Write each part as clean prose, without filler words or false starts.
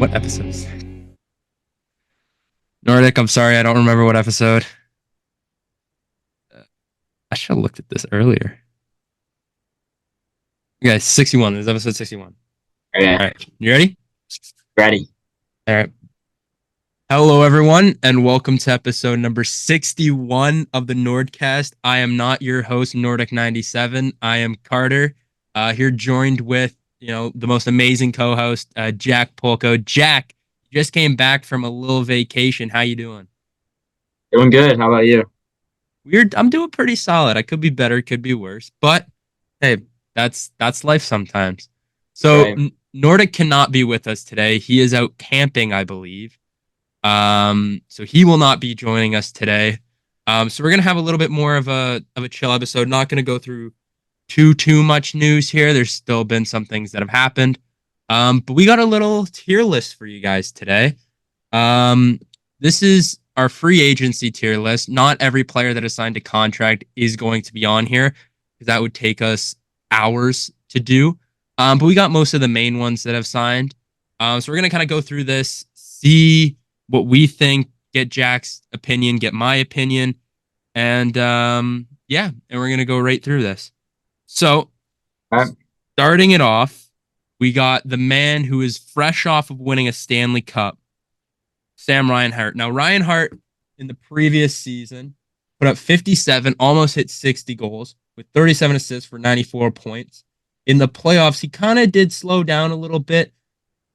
What episodes? Nordic, I'm sorry, I don't remember what episode. I should have looked at this earlier. Okay, 61. This is episode 61. Okay, All right, you ready? ready. All right. Hello, everyone, and welcome to episode number 61 of the NordCast. I am not your host, Nordic97. I am Carter, here joined with, the most amazing co-host, Jack Polko. Jack, you just came back from a little vacation. How you doing? Doing good. How about you? I'm doing pretty solid. I could be better, could be worse, but hey, that's life sometimes. So Right. Nordic cannot be with us today. He is out camping, I believe. So he will not be joining us today. So we're gonna have a little bit more of a chill episode. Not gonna go through too much news here. There's still been some things that have happened. But we got a little tier list for you guys today. This is our free agency tier list. Not every player that is signed a contract is going to be on here because that would take us hours to do. But we got most of the main ones that have signed. So we're going to kind of go through this, see what we think, get Jack's opinion, get my opinion. And and we're going to go right through this. So All right. starting it off, we got the man who is fresh off of winning a Stanley Cup, Sam Reinhart. Now, Reinhart in the previous season put up 57, almost hit 60 goals with 37 assists for 94 points. In the playoffs, he kind of did slow down a little bit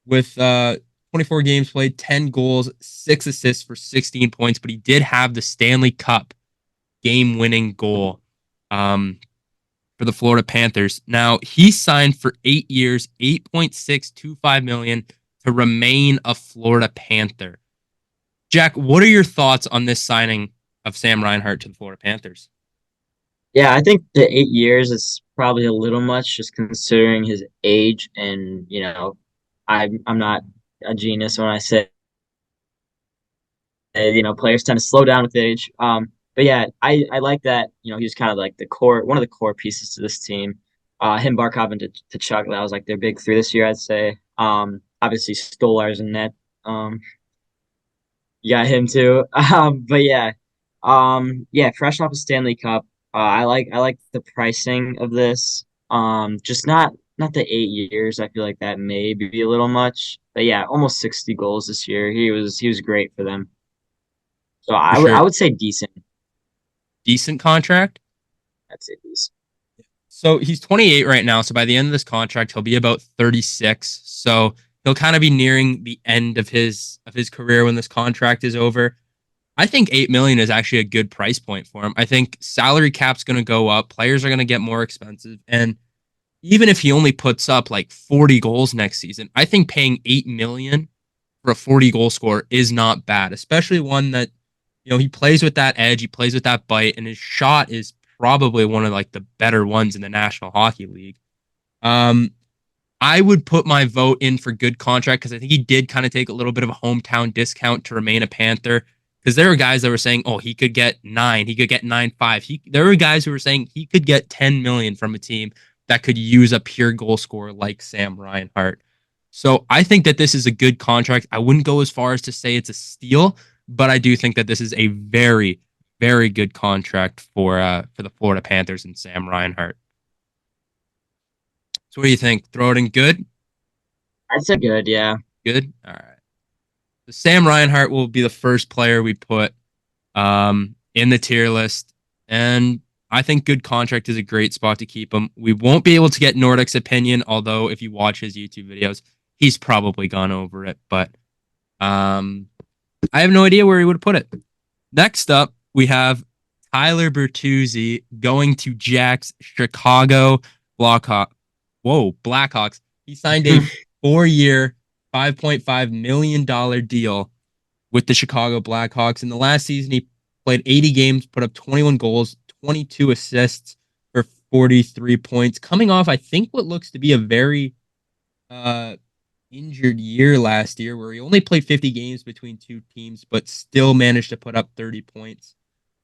with 24 games played, 10 goals, 6 assists for 16 points, but he did have the Stanley Cup game-winning goal for the Florida Panthers. Now, he signed for 8 years, $8.625 million to remain a Florida Panther. Jack, what are your thoughts on this signing of Sam Reinhart to the Florida Panthers? Yeah, I think the 8 years is probably a little much, just considering his age, and I'm not a genius when I say players tend to slow down with age. But yeah, I like that. He's kind of like one of the core pieces to this team. Him, Barkov, and Chuck, that was like their big three this year, I'd say. Obviously Stolar's in net. You got him too. But yeah, fresh off a Stanley Cup. I like the pricing of this. Just not the 8 years. I feel like that may be a little much. But yeah, almost 60 goals this year. He was great for them. So For I would sure. I would say decent. Decent contract. I'd say decent. So he's 28 right now. So by the end of this contract, he'll be about 36. So he'll kind of be nearing the end of his career when this contract is over. I think 8 million is actually a good price point for him. I think salary cap's going to go up, players are going to get more expensive, and even if he only puts up like 40 goals next season, I think paying 8 million for a 40 goal scorer is not bad, especially one that he plays with that edge, he plays with that bite, and his shot is probably one of like the better ones in the National Hockey League. Um, I would put my vote in for good contract because I think he did kind of take a little bit of a hometown discount to remain a Panther. Because there were guys that were saying, "Oh, he could get 9, he could get 9.5." There were guys who were saying he could get 10 million from a team that could use a pure goal scorer like Sam Reinhart. So I think that this is a good contract. I wouldn't go as far as to say it's a steal, but I do think that this is a very, very good contract for the Florida Panthers and Sam Reinhart. So what do you think? Throw it in good? I'd say good. Yeah. Good? All right. So Sam Reinhart will be the first player we put in the tier list. And I think good contract is a great spot to keep him. We won't be able to get Nordic's opinion, although if you watch his YouTube videos, he's probably gone over it. But I have no idea where he would have put it. Next up, we have Tyler Bertuzzi going to Jack's Chicago Blackhawks. Whoa, Blackhawks. He signed a 4-year, $5.5 million deal with the Chicago Blackhawks. In the last season, he played 80 games, put up 21 goals, 22 assists for 43 points. Coming off, I think, what looks to be a very injured year last year where he only played 50 games between two teams, but still managed to put up 30 points.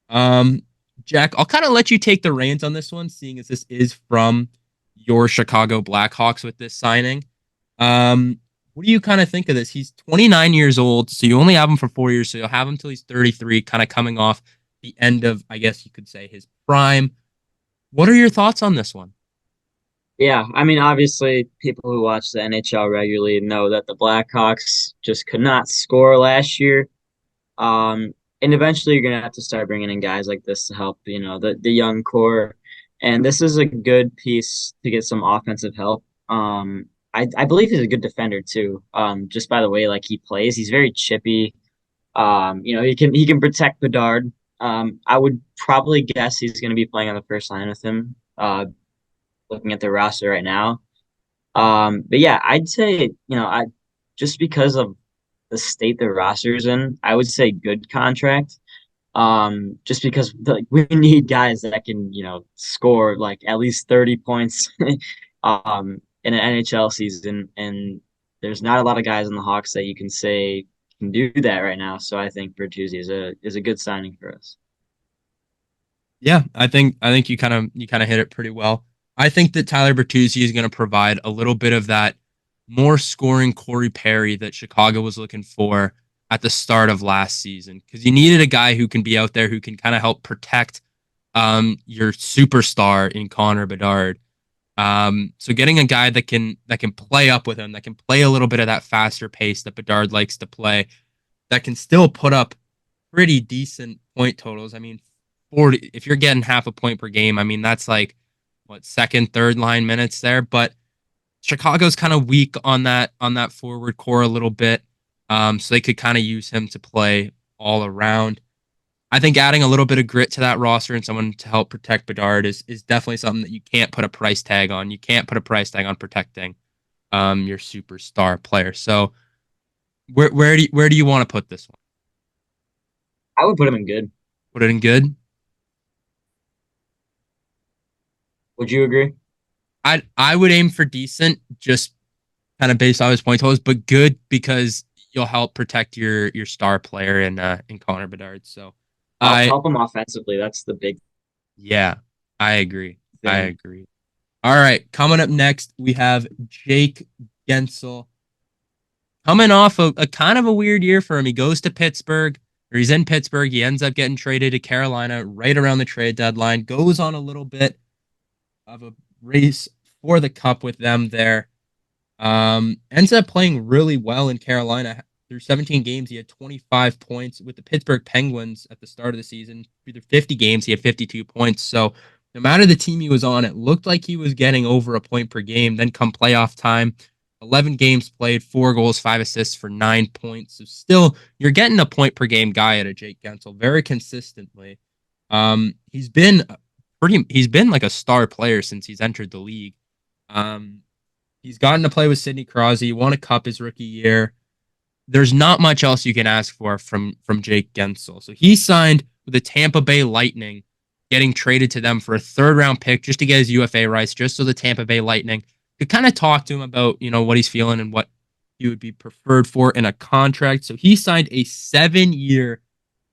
Um, Jack, I'll kind of let you take the reins on this one, seeing as this is from your Chicago Blackhawks with this signing. Um, What do you kind of think of this? He's 29 years old, so you only have him for 4 years, so you'll have him till he's 33, kind of coming off the end of, I guess you could say, his prime. What are your thoughts on this one? Yeah, I mean, obviously, people who watch the NHL regularly know that the Blackhawks just could not score last year. Um, and eventually, you're gonna have to start bringing in guys like this to help, the young core. And this is a good piece to get some offensive help. I believe he's a good defender too. Just by the way, like he plays, he's very chippy. He can protect Bedard. I would probably guess he's going to be playing on the first line with him. Looking at the roster right now. But yeah, I'd say I just because of the state the roster's in, I would say good contract. Just because like we need guys that can score like at least 30 points, in an NHL season, and there's not a lot of guys in the Hawks that you can say can do that right now. So I think Bertuzzi is a good signing for us. Yeah, I think you kind of hit it pretty well. I think that Tyler Bertuzzi is going to provide a little bit of that more scoring Corey Perry that Chicago was looking for at the start of last season because you needed a guy who can be out there who can kind of help protect your superstar in Connor Bedard. So getting a guy that can play up with him, that can play a little bit of that faster pace that Bedard likes to play, that can still put up pretty decent point totals. I mean, 40, if you're getting half a point per game, I mean, that's like what second, third line minutes there. But Chicago's kind of weak on that forward core a little bit. So they could kind of use him to play all around. I think adding a little bit of grit to that roster and someone to help protect Bedard is definitely something that you can't put a price tag on. You can't put a price tag on protecting your superstar player. So where do you want to put this one? I would put him in good. Put it in good. Would you agree? I would aim for decent, just kind of based on his point totals, but good because you'll help protect your star player in Connor Bedard. So I Help him offensively. That's the big yeah, I agree. I thing. agree. All right, coming up next we have Jake Gensel coming off a kind of a weird year for him. He goes to Pittsburgh, or he's in Pittsburgh. He ends up getting traded to Carolina right around the trade deadline. Goes on a little bit of a race for the cup with them there. Ends up playing really well in Carolina. Through 17 games, he had 25 points. With the Pittsburgh Penguins at the start of the season, through 50 games, he had 52 points. So no matter the team he was on, it looked like he was getting over a point per game. Then come playoff time, 11 games played, 4 goals, 5 assists for 9 points. So still, you're getting a point per game guy at a Jake Gensel very consistently. He's been like a star player since he's entered the league. Um, he's gotten to play with Sidney Crosby, won a cup his rookie year. There's not much else you can ask for from Jake Gensel. So he signed with the Tampa Bay Lightning, getting traded to them for a third round pick just to get his UFA rights, just so the Tampa Bay Lightning could kind of talk to him about what he's feeling and what he would be preferred for in a contract. So he signed a 7-year,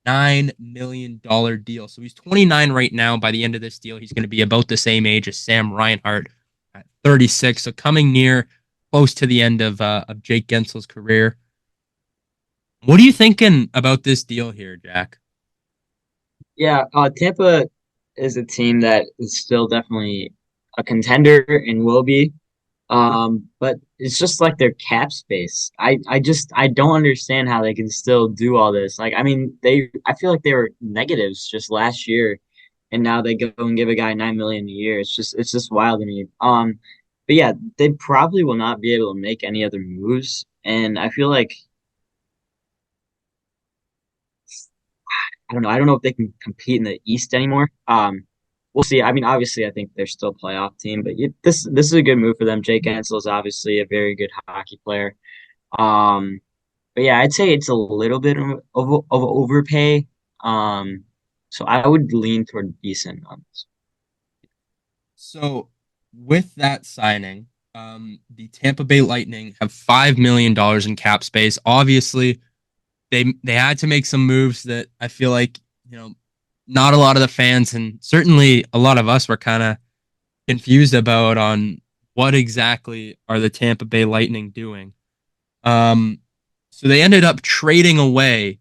$9 million deal. So he's 29 right now. By the end of this deal, he's going to be about the same age as Sam Reinhart at 36. So coming near close to the end of Jake Gensel's career. What are you thinking about this deal here, Jack? Yeah, Tampa is a team that is still definitely a contender and will be. But it's just like their cap space. I don't understand how they can still do all this. Like, I mean, I feel like they were negatives just last year, and now they go and give a guy 9 million a year. It's just wild to me. But yeah, they probably will not be able to make any other moves, and I feel like I don't know. I don't know if they can compete in the East anymore. We'll see. I mean, obviously, I think they're still a playoff team, but this is a good move for them. Jake Ansel is obviously a very good hockey player. Um, but yeah, I'd say it's a little bit of overpay. Um, so I would lean toward decent on this. So with that signing, the Tampa Bay Lightning have $5 million in cap space. Obviously, they had to make some moves that I feel like not a lot of the fans and certainly a lot of us were kind of confused about on what exactly are the Tampa Bay Lightning doing. Um, so they ended up trading away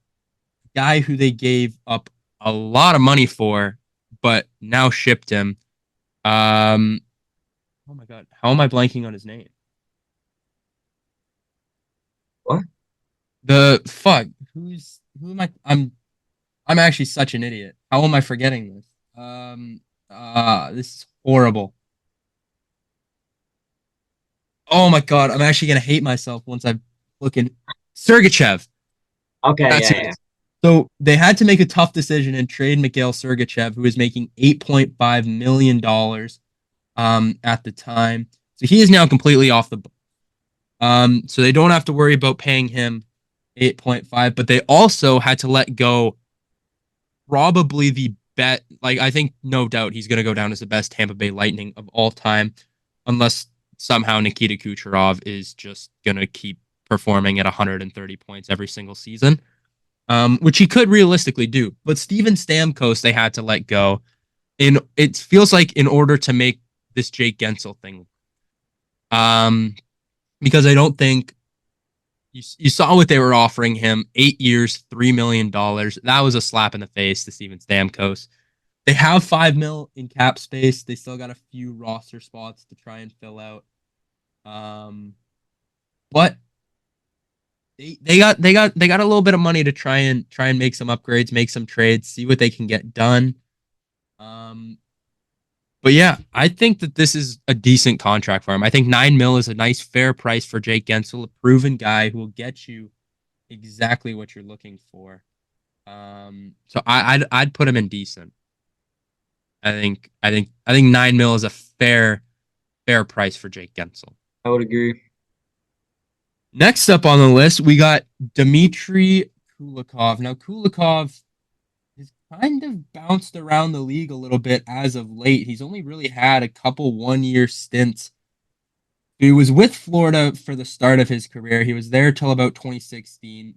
a guy who they gave up a lot of money for, but now shipped him. Um, oh my God, how am I blanking on his name? What? The fuck, who am I? I'm actually such an idiot. How am I forgetting this? This is horrible. Oh my God, I'm actually gonna hate myself once I look in Sergachev. Okay, That's yeah, who it yeah. is. So they had to make a tough decision and trade Mikhail Sergachev, who was making $8.5 million at the time. So he is now completely off the book. So they don't have to worry about paying him 8.5, but they also had to let go probably the bet. Like, I think no doubt he's going to go down as the best Tampa Bay Lightning of all time, unless somehow Nikita Kucherov is just going to keep performing at 130 points every single season, which he could realistically do. But Steven Stamkos, they had to let go. It feels like in order to make this Jake Gensel thing, um, because I don't think you saw what they were offering him 8 years, $3 million. That was a slap in the face to Steven Stamkos. They have 5 mil in cap space. They still got a few roster spots to try and fill out. Um, but they got a little bit of money to try and make some upgrades, make some trades, see what they can get done. Um, but yeah, I think that this is a decent contract for him. I think 9 mil is a nice fair price for Jake Gensel, a proven guy who will get you exactly what you're looking for. So I'd put him in decent. I think 9 mil is a fair price for Jake Gensel. I would agree. Next up on the list, we got Dmitry Kulikov. Now Kulikov has kind of bounced around the league a little bit as of late. He's only really had a couple 1 year stints. He was with Florida for the start of his career. He was there till about 2016.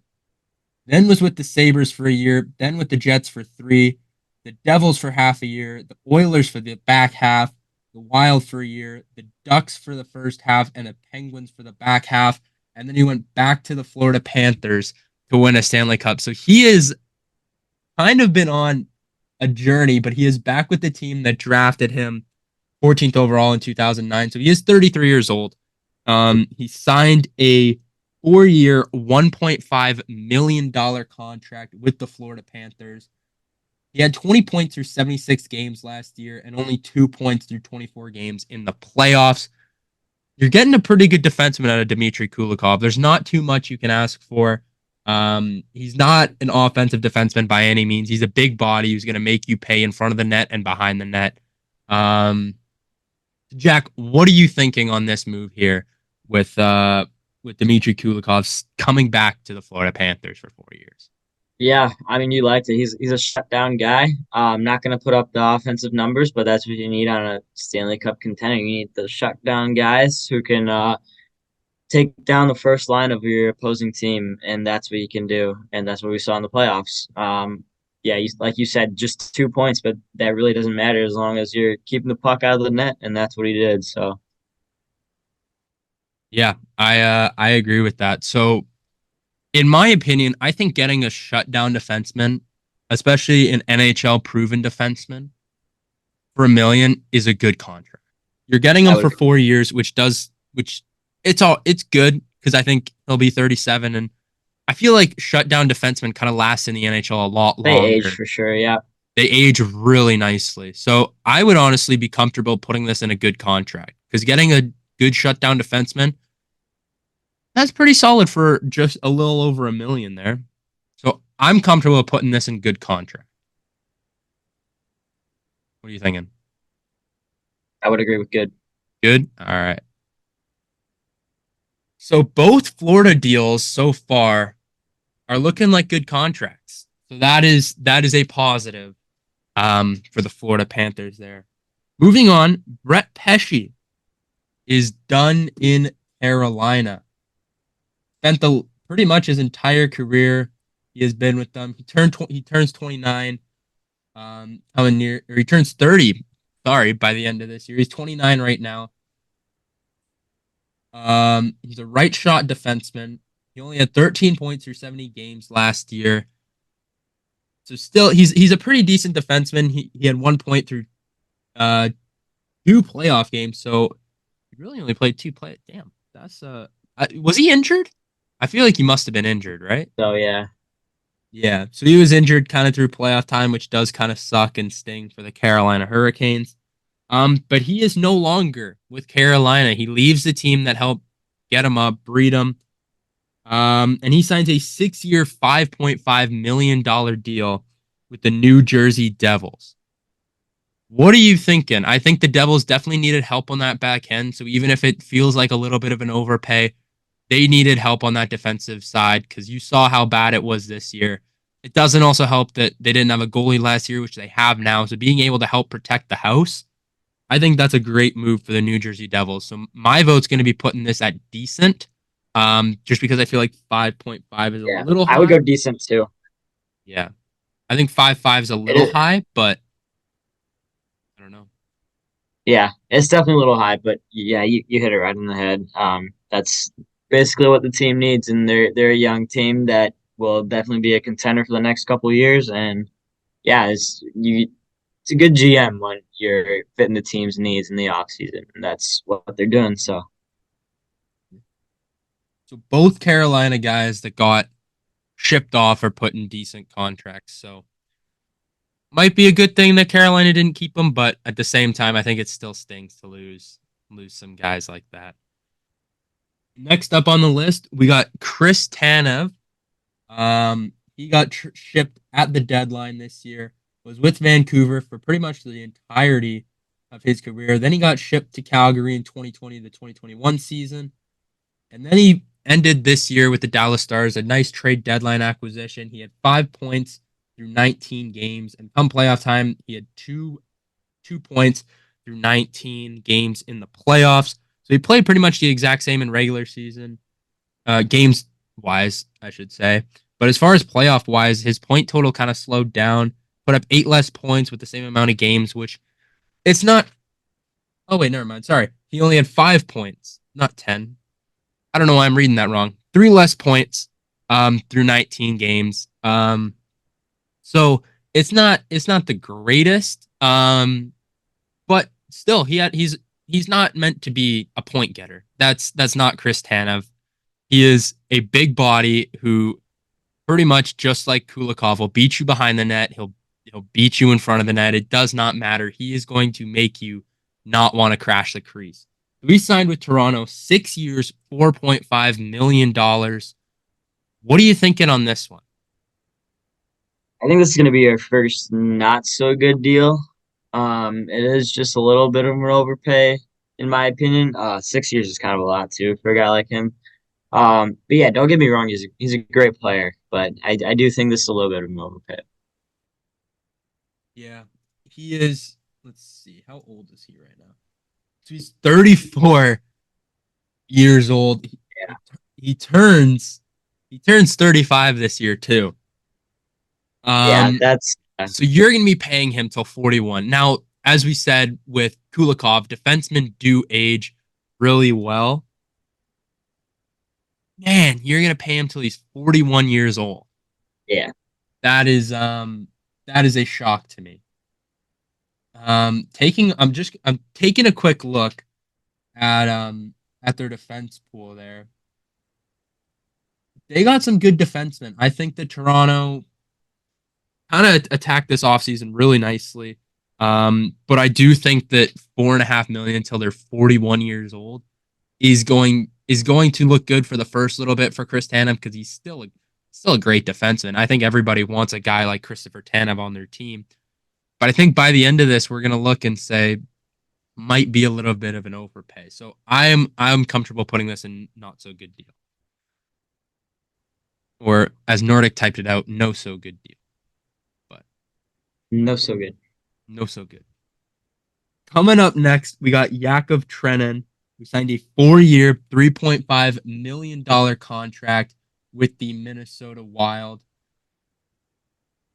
Then was with the Sabres for a year, then with the Jets for 3, the Devils for half a year, the Oilers for the back half, the Wild for a year, the Ducks for the first half, and the Penguins for the back half. And then he went back to the Florida Panthers to win a Stanley Cup. So he has kind of been on a journey, but he is back with the team that drafted him 14th overall in 2009. So he is 33 years old. He signed a 4 year, $1.5 million contract with the Florida Panthers. He had 20 points through 76 games last year and only 2 points through 24 games in the playoffs. You're getting a pretty good defenseman out of Dmitry Kulikov. There's not too much you can ask for. He's not an offensive defenseman by any means. He's a big body who's going to make you pay in front of the net and behind the net. Jack, what are you thinking on this move here with Dmitry Kulikov coming back to the Florida Panthers for 4 years? Yeah, I mean, you liked it. He's a shutdown guy. Not going to put up the offensive numbers, but that's what you need on a Stanley Cup contender. You need the shutdown guys who can take down the first line of your opposing team, and that's what you can do. And that's what we saw in the playoffs. Yeah, like you said, just 2 points, but that really doesn't matter as long as you're keeping the puck out of the net, and that's what he did. So Yeah, I agree with that. So, in my opinion, I think getting a shutdown defenseman, especially an NHL proven defenseman, for 1 million is a good contract. You're getting I him would for 4 years, which it's good because I think he'll be 37, and I feel like shutdown defensemen kind of last in the NHL a lot say age longer. for sure. Yeah, They age really nicely. So I would honestly be comfortable putting this in a good contract because getting a good shutdown defenseman, that's pretty solid for just a little over 1 million there. So I'm comfortable putting this in good contract. What are you thinking? I would agree with good. Good? All right. So both Florida deals so far are looking like good contracts. So that is a positive for the Florida Panthers there. Moving on, Brett Pesce is done in Carolina. Spent the pretty much his entire career he has been with them. He turns 29 coming near or he turns 30, sorry, by the end of this year. He's 29 right now. He's a right shot defenseman. He only had 13 points through 70 games last year. So still, he's a pretty decent defenseman. He had 1 point through uh, two playoff games. So he really only played two play. Damn, that's was he injured? I feel like he must have been injured, right? So yeah, Yeah. So he was injured kind of through playoff time, which does kind of suck and sting for the Carolina Hurricanes. But he is no longer with Carolina. He leaves the team that helped get him up, breed him. And he signs a 6-year, $5.5 million deal with the New Jersey Devils. What are you thinking? I think the Devils definitely needed help on that back end. So even if it feels like a little bit of an overpay, they needed help on that defensive side because you saw how bad it was this year. It doesn't also help that they didn't have a goalie last year, which they have now. So being able to help protect the house, I think that's a great move for the New Jersey Devils. So my vote's going to be putting this at decent, just because I feel like 5.5 is a yeah, little I would go high. decent too. Yeah, I think 5.5 is a It little is, high, but I don't know. yeah, it's definitely a little high, but yeah, you hit it right on the head. That's basically what the team needs, and they're a young team that will definitely be a contender for the next couple of years. And yeah, it's a good GM when you're fitting the team's needs in the off season, and that's what they're doing. So So both Carolina guys that got shipped off are put in decent contracts. So might be a good thing that Carolina didn't keep them, but at the same time, I think it still stings to lose some guys like that. Next up on the list, we got Chris Tanev. He got shipped at the deadline this year. Was with Vancouver for pretty much the entirety of his career. Then he got shipped to Calgary in 2020 to 2021 season, and then he ended this year with the Dallas Stars, a nice trade deadline acquisition. He had 5 points through 19 games, and come playoff time, he had two points through 19 games in the playoffs. So he played pretty much the exact same in regular season, games wise, I should say. But as far as playoff wise, his point total kind of slowed down, put up 8 less points with the same amount of games, which it's not. Oh, wait, never mind. Sorry. He only had 5 points, not 10. I don't know why I'm reading that wrong. 3 less points through 19 games. So it's not the greatest. But still he's not meant to be a point getter. That's not Chris Tanev. He is a big body who pretty much just like Kulikov will beat you behind the net. He'll beat you in front of the net. It does not matter. He is going to make you not want to crash the crease. We signed with Toronto 6 years, $4.5 million. What are you thinking on this one? I think this is going to be our first not so good deal. It is just a little bit of an overpay, in my opinion. 6 years is kind of a lot too for a guy like him. But yeah, don't get me wrong, he's a great player, but I do think this is a little bit of an overpay. Yeah, he is. Let's see. How old is he right now? So he's 34 years old. Yeah, He turns he turns 35 this year too. yeah, Um, that's so you're gonna be paying him till 41. Now, as we said with Kulikov, defensemen do age really well. Man, you're gonna pay him till he's 41 years old. yeah. That is that is a shock to me. I'm taking a quick look at their defense pool there. They got some good defensemen. I think that Toronto kind of attacked this offseason really nicely. But I do think that 4.5 million until they're 41 years old is going to look good for the first little bit for Chris Tanev because he's still a great defenseman. I think everybody wants a guy like Christopher Tanev on their team. But I think by the end of this, we're gonna look and say might be a little bit of an overpay. So I'm comfortable putting this in not so good deal. Or as Nordic typed it out, no so good deal. But No, so good. no so good. Coming up next, we got Yakov Trenin, who signed a 4-year, $3.5 million contract with the Minnesota Wild.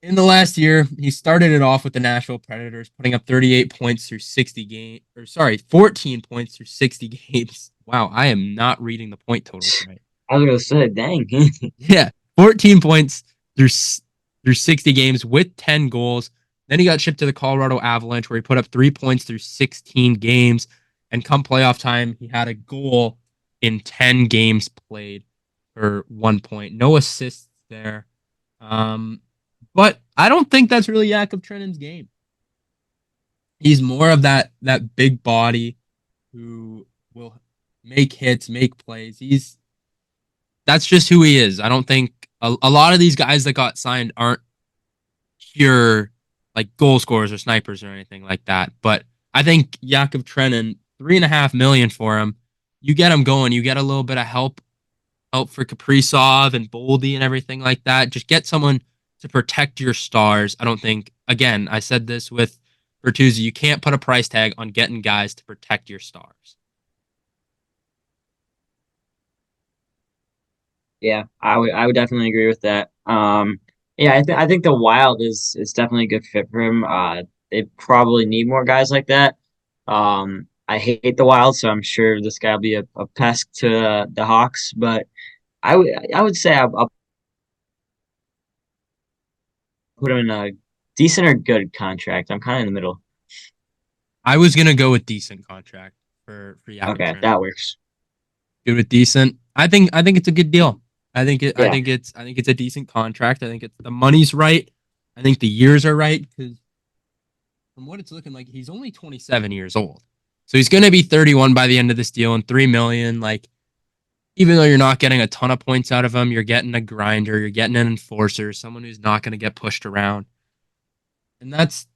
In the last year, he started it off with the Nashville Predators, putting up 38 points through 60 games, or sorry, 14 points through 60 games. Wow, I am not reading the point totals right. I was gonna say, dang. Yeah, 14 points through 60 games with 10 goals. Then he got shipped to the Colorado Avalanche, where he put up 3 points through 16 games. And come playoff time, he had a goal in 10 games played for 1 point. No assists there. Um, but I don't think that's really Jakub Trennin's game. He's more of that big body who will make hits, make plays. He's That's just who he is. I don't think a lot of these guys that got signed aren't pure like goal scorers or snipers or anything like that. But I think Jakub Trenin, 3.5 million for him. You get him going. You get a little bit of help for Kaprizov and Boldy and everything like that. Just get someone to protect your stars. I don't think. Again, I said this with Bertuzzi. You can't put a price tag on getting guys to protect your stars. Yeah, I would definitely agree with that. Yeah, I think the Wild is definitely a good fit for him. They probably need more guys like that. I hate the Wild, so I'm sure this guy will be a pest to the Hawks. But I would say I'll put him in a decent or good contract. I'm kind of in the middle. I was gonna go with decent contract for Jakub Okay, Trenin. that works. Good with decent. I think it's a good deal. Yeah, I think it's a decent contract. I think it's the money's right. I think the years are right because from what it's looking like, he's only 27 years old. So he's going to be 31 by the end of this deal and 3 million. Like, even though you're not getting a ton of points out of him, you're getting a grinder, you're getting an enforcer, someone who's not going to get pushed around. And that's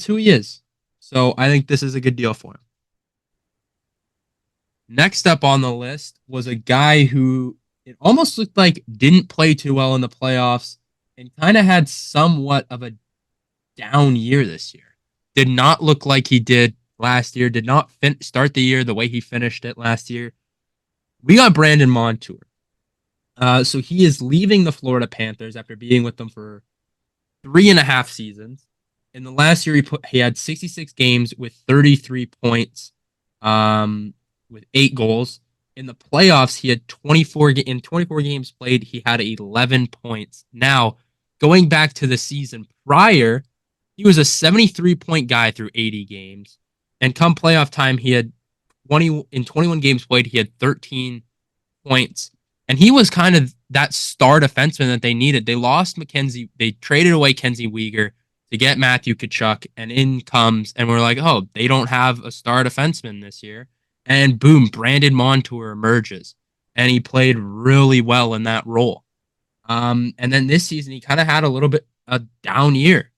who he is. So I think this is a good deal for him. Next up on the list was a guy who it almost looked like didn't play too well in the playoffs and kind of had somewhat of a down year this year. Did not look like he did last year. Did not start the year the way he finished it last year. We got Brandon Montour. So he is leaving the Florida Panthers after being with them for 3.5 seasons. In the last year, he had 66 games with 33 points, with 8 goals. In the playoffs, he had 24 games played. He had 11 points. Now, going back to the season prior, he was a 73-point guy through 80 games. And come playoff time, he had 21 games played. He had 13 points. And he was kind of that star defenseman that they needed. They lost Mackenzie. They traded away Kenzie Weegar to get Matthew Tkachuk, and in comes, and we're like, oh, they don't have a star defenseman this year. And boom, Brandon Montour emerges, and he played really well in that role. And then this season, he kind of had a little bit a down year.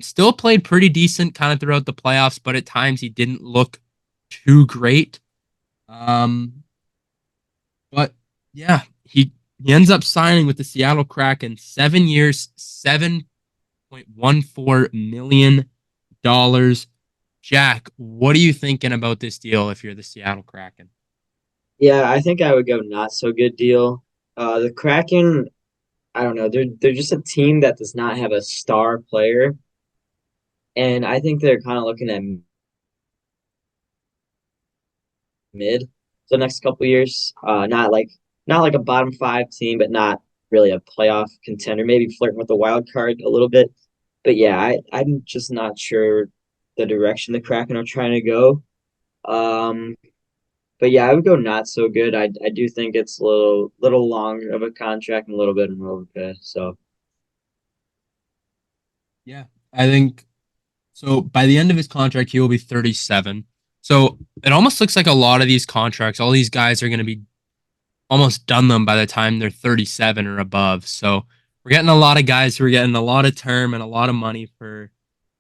Still played pretty decent kind of throughout the playoffs, but at times he didn't look too great. Um, but yeah, he ends up signing with the Seattle Kraken, 7 years, $7.14 million. Jack, what are you thinking about this deal if you're the Seattle Kraken? yeah, I think I would go not so good deal. The Kraken, I don't know, they're just a team that does not have a star player, and I think they're kind of looking at mid the next couple years. Not like a bottom five team, but not really a playoff contender. Maybe flirting with the wild card a little bit. But yeah, I'm just not sure the direction the Kraken are trying to go. Um, but yeah, I would go not so good. I do think it's a little long of a contract and a little bit of an overpay. So Yeah, I think so. By the end of his contract, he will be 37. So it almost looks like a lot of these contracts, all these guys are going to be almost done them by the time they're 37 or above. So we're getting a lot of guys who are getting a lot of term and a lot of money for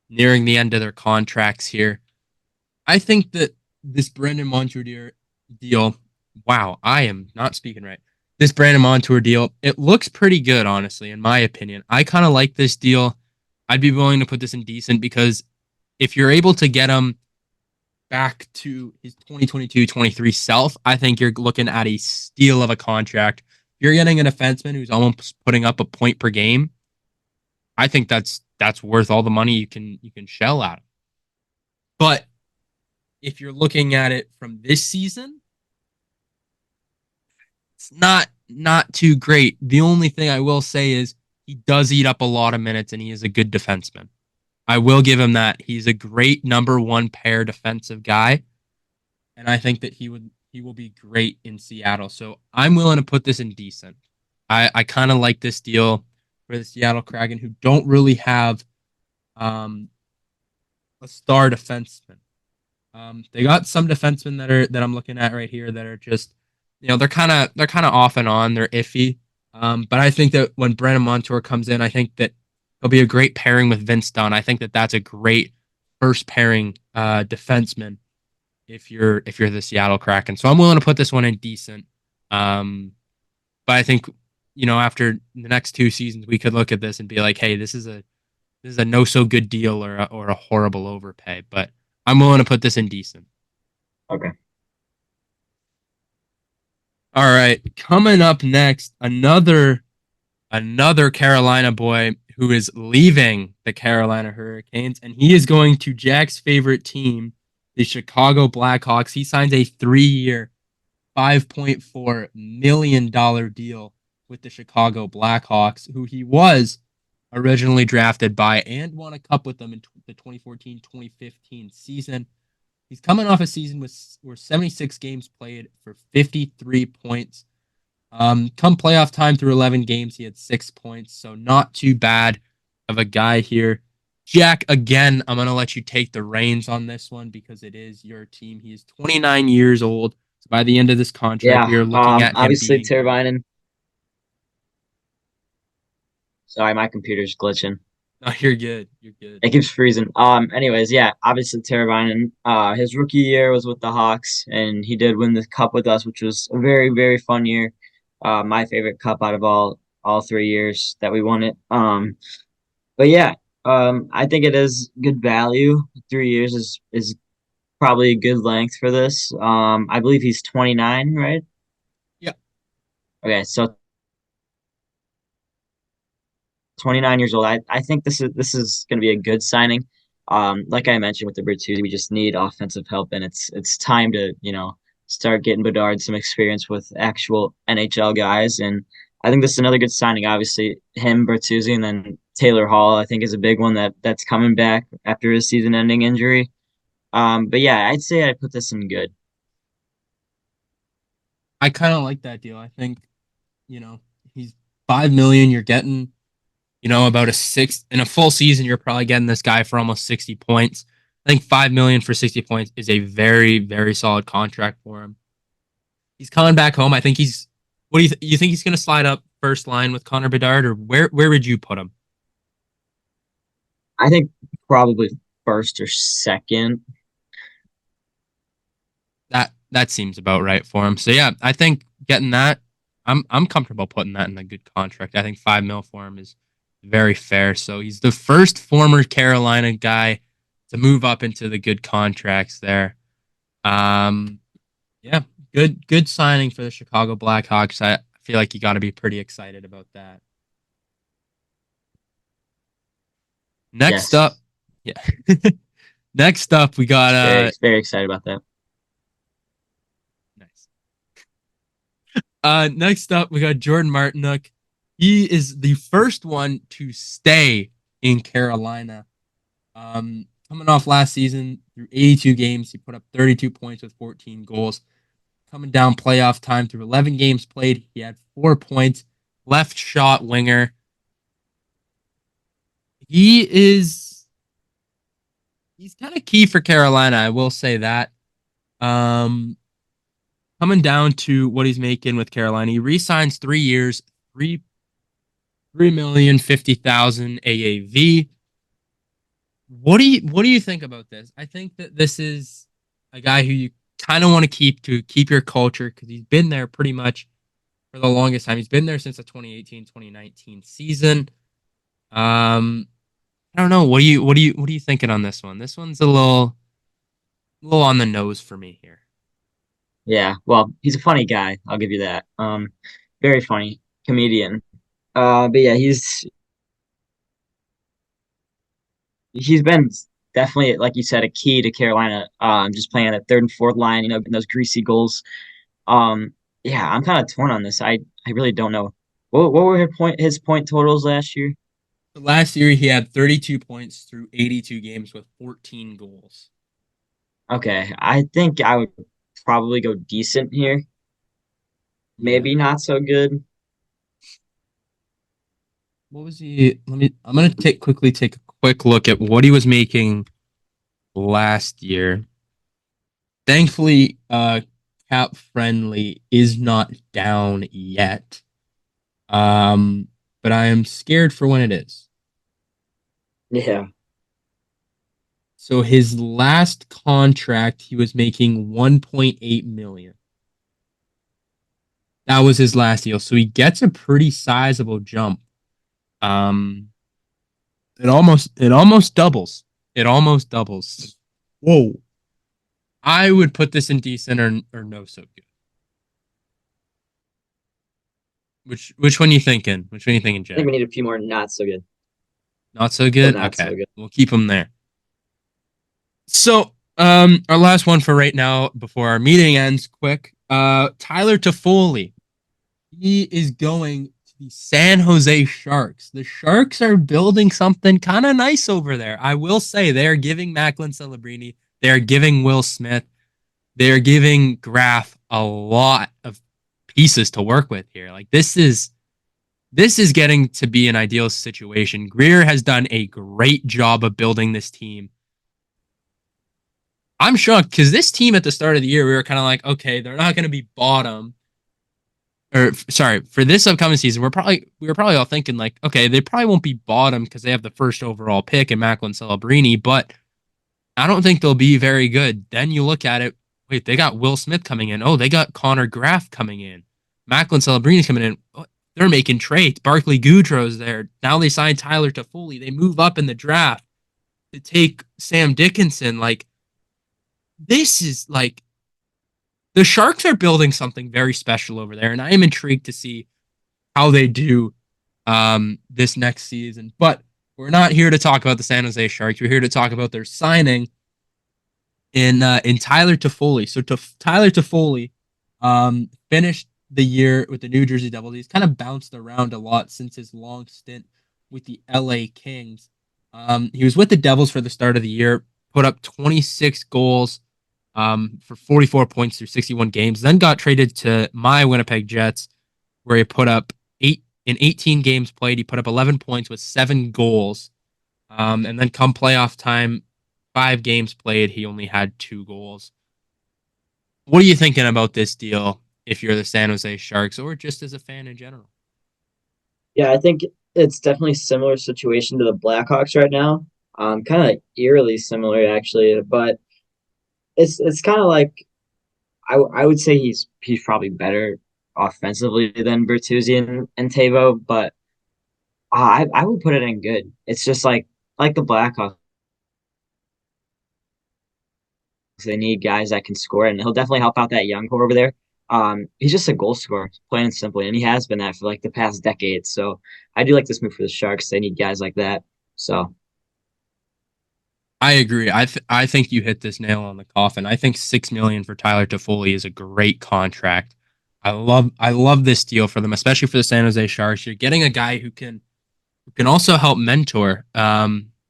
nearing the end of their contracts here. I think that this Brandon Montour deal, wow, I am not speaking right. This Brandon Montour deal, it looks pretty good, honestly, in my opinion. I kind of like this deal. I'd be willing to put this in decent because if you're able to get him back to his 2022-23 self, I think you're looking at a steal of a contract. If you're getting a defenseman who's almost putting up a point per game, I think that's worth all the money you can shell out. But if you're looking at it from this season, It's not too great. The only thing I will say is he does eat up a lot of minutes and he is a good defenseman. I will give him that. He's a great number one pair defensive guy, and I think that he will be great in Seattle. So I'm willing to put this in decent. I kind of like this deal for the Seattle Kraken, who don't really have um, a star defenseman. They got some defensemen that I'm looking at right here that are just, they're kind of off and on. They're iffy. But I think that when Brandon Montour comes in, I think that he'll be a great pairing with Vince Dunn. I think that that's a great first pairing defenseman if you're the Seattle Kraken. So I'm willing to put this one in decent. Um, but I think after the next two seasons, we could look at this and be like, hey, this is a no so good deal or a horrible overpay. But I'm willing to put this in decent. Okay. All right, coming up next, another Carolina boy who is leaving the Carolina Hurricanes, and he is going to Jack's favorite team, the Chicago Blackhawks. He signs a 3-year, $5.4 million deal with the Chicago Blackhawks, who he was originally drafted by and won a cup with them in the 2014-2015 season. He's coming off a season where 76 games played for 53 points. Come playoff time through 11 games, he had 6 points, so not too bad of a guy here. Jack, again, I'm going to let you take the reins on this one because it is your team. He is 29 years old. So by the end of this contract, Yeah. we are looking at him Obviously being. Teravainen. Sorry, my computer's glitching. Oh, you're good. You're good. It keeps freezing. Anyways, yeah, obviously Teravainen. His rookie year was with the Hawks, and he did win the cup with us, which was a very, very fun year. My favorite cup out of all 3 years that we won it. But yeah, I think it is good value. 3 years is probably a good length for this. I believe he's 29, right? Yeah. Okay, so 29 years old. I think this is going to be a good signing. Like I mentioned with the Bertuzzi, we just need offensive help, and it's time to start getting Bedard some experience with actual NHL guys. And I think this is another good signing. Obviously, him, Bertuzzi, and then Taylor Hall. I think is a big one that's coming back after his season-ending injury. But yeah, I'd say I'd put this in good. I kind of like that deal. I think, you know, he's 5 million. You're getting, about a six in a full season. You're probably getting this guy for almost 60 points. I think 5 million for 60 points is a very, very solid contract for him. He's coming back home. I think he's. What do you think he's going to slide up first line with Connor Bedard, or where would you put him? I think probably first or second. That seems about right for him. So yeah, I think getting that, I'm comfortable putting that in a good contract. I think 5 mil for him is very fair. So he's the first former Carolina guy to move up into the good contracts there. Um, yeah, good signing for the Chicago Blackhawks. I feel like you got to be pretty excited about that. Next up, Yes, yeah. Next up, we got very very excited about that. nice. Next up, we got Jordan Martinook. He is the first one to stay in Carolina. Coming off last season through 82 games, he put up 32 points with 14 goals. Coming down playoff time through 11 games played, he had 4 points. Left shot winger. He is he's kind of key for Carolina. I will say that. Um, Coming down to what he's making with Carolina, he re-signs 3 years, $3,050,000 AAV. What do you think about this? I think that this is a guy who you kind of want to keep your culture because he's been there pretty much for the longest time. He's been there since the 2018-2019 season. Um, I don't know. What are you thinking on this one? This one's a little on the nose for me here. Yeah, well, he's a funny guy. I'll give you that. Very funny comedian. But yeah, he's been definitely, like you said, a key to Carolina. Just playing that third and fourth line, getting those greasy goals. Um, Yeah, I'm kind of torn on this. I really don't know. What were his point totals last year? Last year, he had 32 points through 82 games with 14 goals. Okay, I think I would probably go decent here. Yeah. Maybe not so good. What was he? I'm gonna take a quick look at what he was making last year. Thankfully, cap friendly is not down yet. Um, but I am scared for when it is. Yeah. So his last contract, he was making 1.8 million. That was his last deal. So he gets a pretty sizable jump. Um, it almost doubles. It almost doubles. Whoa. I would put this in decent or no so good. Which one you thinking? Which one you thinking, I think Jack? we need a few more not so good, Not so but good? not Okay. so good. We'll keep him there. So, our last one for right now before our meeting ends quick. Tyler Toffoli. He is going to the San Jose Sharks. The Sharks are building something kind of nice over there. I will say they're giving Macklin Celebrini, they're giving Will Smith, they're giving Graf a lot of pieces to work with here. Like this is getting to be an ideal situation. Greer has done a great job of building this team. I'm shocked because this team at the start of the year, we were kind of like, okay, they're not going to be bottom. Or sorry, for this upcoming season, we were probably all thinking like, okay, they probably won't be bottom because they have the first overall pick in Macklin Celebrini, but I don't think they'll be very good. Then you look at it, wait, they got Will Smith coming in. Oh, they got Connor Graff coming in. Macklin Celebrini's coming in. Oh, they're making trades. Barkley Goudreau's there. Now they signed Tyler Toffoli. They move up in the draft to take Sam Dickinson. Like this is like the Sharks are building something very special over there, and I am intrigued to see how they do this next season. But we're not here to talk about the San Jose Sharks. We're here to talk about their signing in Tyler Toffoli. So Tyler Toffoli finished the year with the New Jersey Devils. He's kind of bounced around a lot since his long stint with the LA Kings. He was with the Devils for the start of the year, put up 26 goals for 44 points through 61 games, then got traded to my Winnipeg Jets, where he put up in 18 games played. He put up 11 points with 7 goals. And then come playoff time, 5 games played, he only had 2 goals. What are you thinking about this deal if you're the San Jose Sharks or just as a fan in general? Yeah, I think it's definitely a similar situation to the Blackhawks right now. Kind of eerily similar actually, but it's kind of like I would say he's probably better offensively than Bertuzzi and Tavo, but I would put it in good. It's just like the Blackhawks, they need guys that can score, and he'll definitely help out that young core over there. He's just a goal scorer, plain and simply, and he has been that for like the past decade. So I do like this move for the Sharks. They need guys like that. So I agree. I think you hit this nail on the coffin. I think 6 million for Tyler Toffoli is a great contract. I love this deal for them, especially for the San Jose Sharks. You're getting a guy who can also help mentor,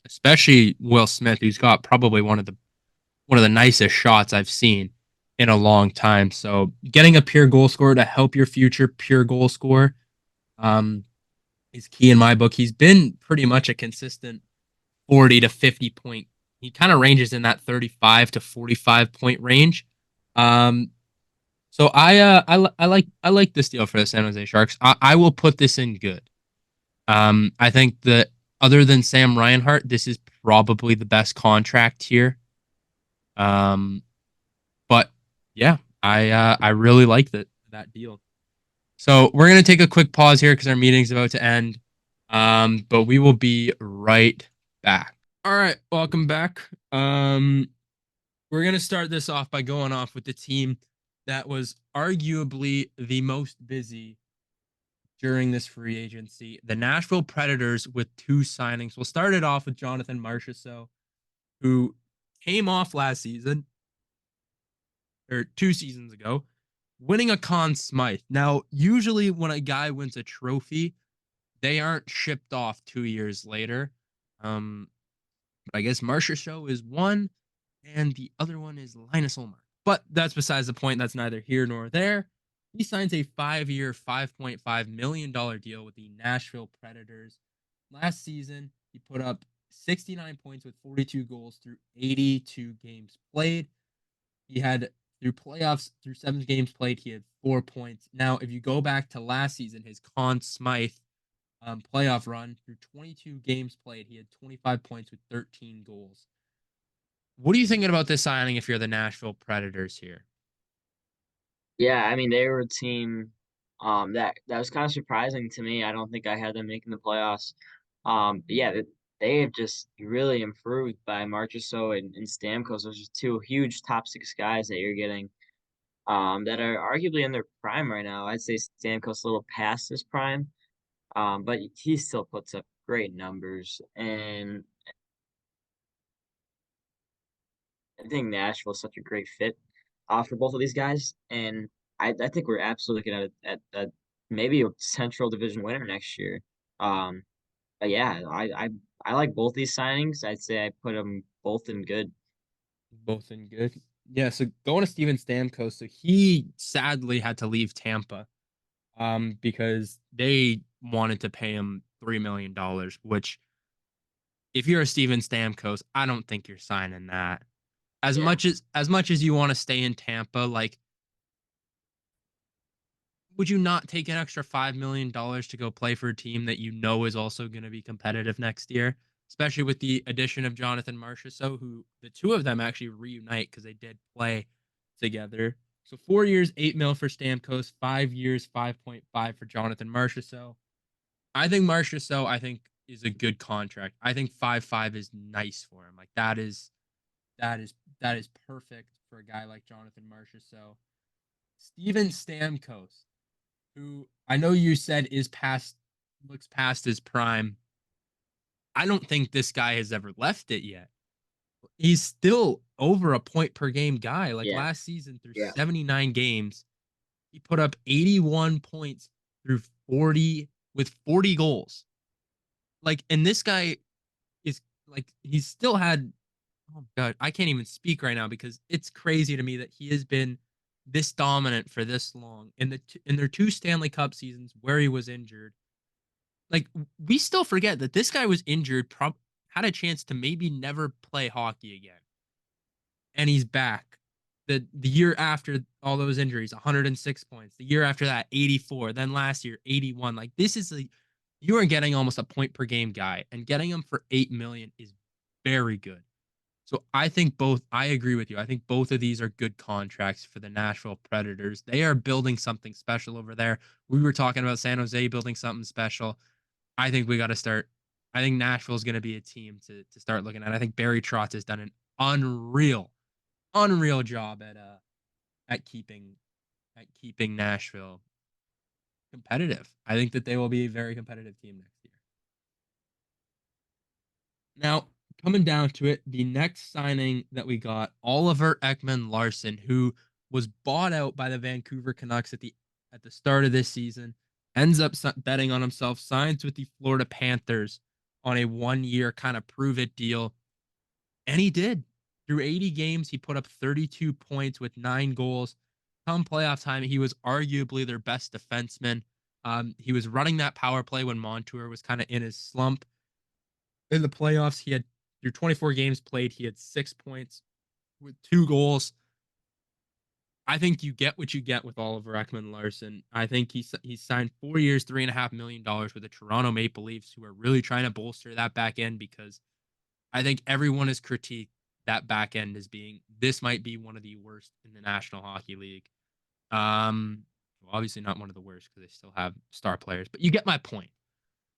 especially Will Smith, who's got probably one of the nicest shots I've seen in a long time. So getting a pure goal scorer to help your future pure goal scorer um, is key in my book. He's been pretty much a consistent 40 to 50 point. He kind of ranges in that 35 to 45 point range. Um, so I like this deal for the San Jose Sharks. I will put this in good. I think that other than Sam Reinhart, this is probably the best contract here. Um, but yeah, I really like that deal. So we're gonna take a quick pause here because our meeting's about to end. But we will be right back. All right, welcome back. We're gonna start this off by going off with the team that was arguably the most busy during this free agency, the Nashville Predators with 2 signings. We'll start it off with Jonathan Marchessault, who came off last season or 2 seasons ago winning a Conn Smythe. Now, usually when a guy wins a trophy, they aren't shipped off 2 years later. Um, but I guess Marcia Show is one, and the other one is Linus Ulmark. But that's besides the point. That's neither here nor there. He signs a 5 year, $5.5 million deal with the Nashville Predators. Last season, he put up 69 points with 42 goals through 82 games played. He had through playoffs, through 7 games played, he had 4 points. Now, if you go back to last season, his Conn Smythe playoff run, through 22 games played, he had 25 points with 13 goals. What are you thinking about this signing if you're the Nashville Predators here? Yeah, I mean they were a team that was kind of surprising to me. I don't think I had them making the playoffs. But yeah, they have just really improved by Marchessault and Stamkos. Those are two huge top six guys that you're getting that are arguably in their prime right now. I'd say Stamkos a little past his prime, but he still puts up great numbers. And I think Nashville's such a great fit for both of these guys. And I think we're absolutely looking at maybe a Central Division winner next year. Um, but yeah, I like both these signings. I'd say I put them both in good. Both in good. Yeah, so going to Steven Stamkos, so he sadly had to leave Tampa because they wanted to pay him $3 million, which if you're a Steven Stamkos, I don't think you're signing that. Yeah. As much as you want to stay in Tampa, like would you not take an extra $5 million to go play for a team that you know is also going to be competitive next year? Especially with the addition of Jonathan Marchessault, who the two of them actually reunite because they did play together. So 4 years, 8 mil for Stamkos, 5 years, 5.5 for Jonathan Marchessault. I think Marchessault, I think, is a good contract. I think 5.5 is nice for him. Like that is perfect for a guy like Jonathan Marchessault. Steven Stamkos, who I know you said is past looks past his prime. I don't think this guy has ever left it yet. He's still over a point per game guy. Like Yeah. last season through Yeah. 79 games, he put up 81 points through 40 with 40 goals. Like, and this guy is like he's still had oh my god, I can't even speak right now because it's crazy to me that he has been this dominant for this long in their two Stanley Cup seasons where he was injured. Like we still forget that this guy was injured, had a chance to maybe never play hockey again, and he's back. The year after all those injuries, 106 points. The year after that, 84. Then last year, 81. Like this is like you are getting almost a point per game guy, and getting him for 8 million is very good. So I think both. I agree with you. I think both of these are good contracts for the Nashville Predators. They are building something special over there. We were talking about San Jose building something special. I think we got to start. I think Nashville is going to be a team to start looking at. I think Barry Trotz has done an unreal job at keeping Nashville competitive. I think that they will be a very competitive team next year. Now, coming down to it, the next signing that we got, Oliver Ekman Larson, who was bought out by the Vancouver Canucks at the start of this season, ends up betting on himself, signs with the Florida Panthers on a 1 year kind of prove it deal. And he did. Through 80 games, he put up 32 points with 9 goals. Come playoff time, he was arguably their best defenseman. He was running that power play when Montour was kind of in his slump. In the playoffs, he had through 24 games played, he had 6 points with 2 goals. I think you get what you get with Oliver Ekman Larson. I think he signed 4 years, $3.5 million with the Toronto Maple Leafs, who are really trying to bolster that back end because I think everyone has critiqued that back end as being this might be one of the worst in the National Hockey League. Well, obviously not one of the worst because they still have star players, but you get my point.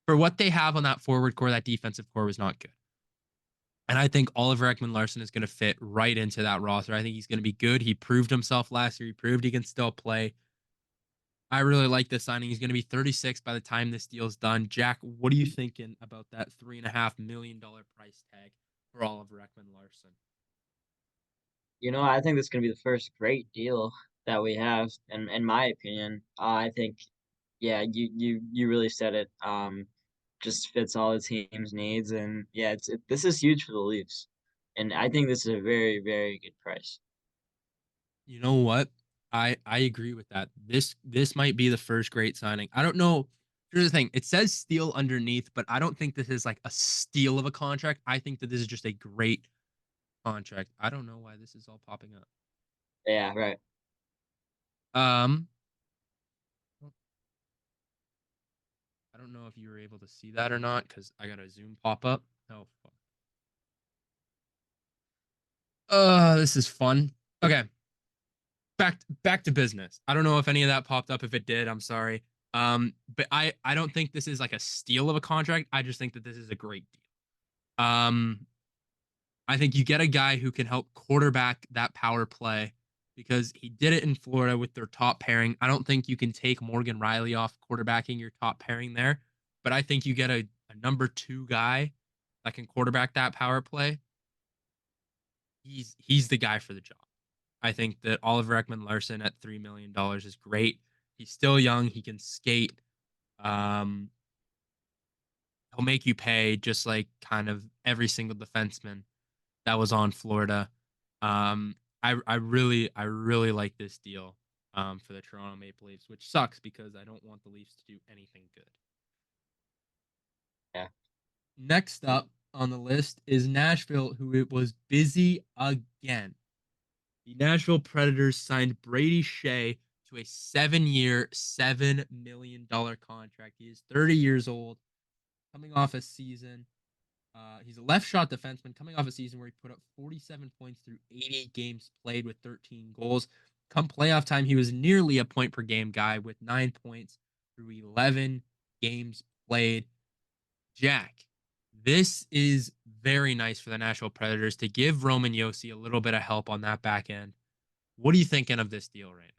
For what they have on that forward core, that defensive core was not good. And I think Oliver Ekman Larson is going to fit right into that roster. I think he's going to be good. He proved himself last year. He proved he can still play. I really like this signing. He's going to be 36 by the time this deal's done. Jack, what are you thinking about that $3.5 million price tag for Oliver Ekman Larson? I think this is gonna be the first great deal. that we have, in my opinion. I think, yeah, you really said it. Just fits all the team's needs, and yeah, this is huge for the Leafs, and I think this is a very, very good price. You know what? I agree with that. This might be the first great signing. I don't know. Here's the thing. It says steal underneath, but I don't think this is like a steal of a contract. I think that this is just a great contract. I don't know why this is all popping up. Yeah, right. Um, I don't know if you were able to see that or not because I got a Zoom pop up. Oh fuck. This is fun. Okay, back to business. I don't know if any of that popped up. If it did, I'm sorry. But I don't think this is like a steal of a contract. I just think that this is a great deal. Um, I think you get a guy who can help quarterback that power play because he did it in Florida with their top pairing. I don't think you can take Morgan Riley off quarterbacking your top pairing there, but I think you get a number two guy that can quarterback that power play. He's the guy for the job. I think that Oliver Ekman Larson at $3 million is great. He's still young. He can skate. Um, he'll make you pay just like kind of every single defenseman that was on Florida. I really like this deal for the Toronto Maple Leafs, which sucks because I don't want the Leafs to do anything good. Yeah. Next up on the list is Nashville, who it was busy again. The Nashville Predators signed Brady Shea to a 7-year, $7 million contract. He is 30 years old, coming off a season. He's a left shot defenseman coming off a season where he put up 47 points through 80 games played with 13 goals. Come playoff time, he was nearly a point per game guy with 9 points through 11 games played. Jack, this is very nice for the Nashville Predators to give Roman Yossi a little bit of help on that back end. What are you thinking of this deal right now?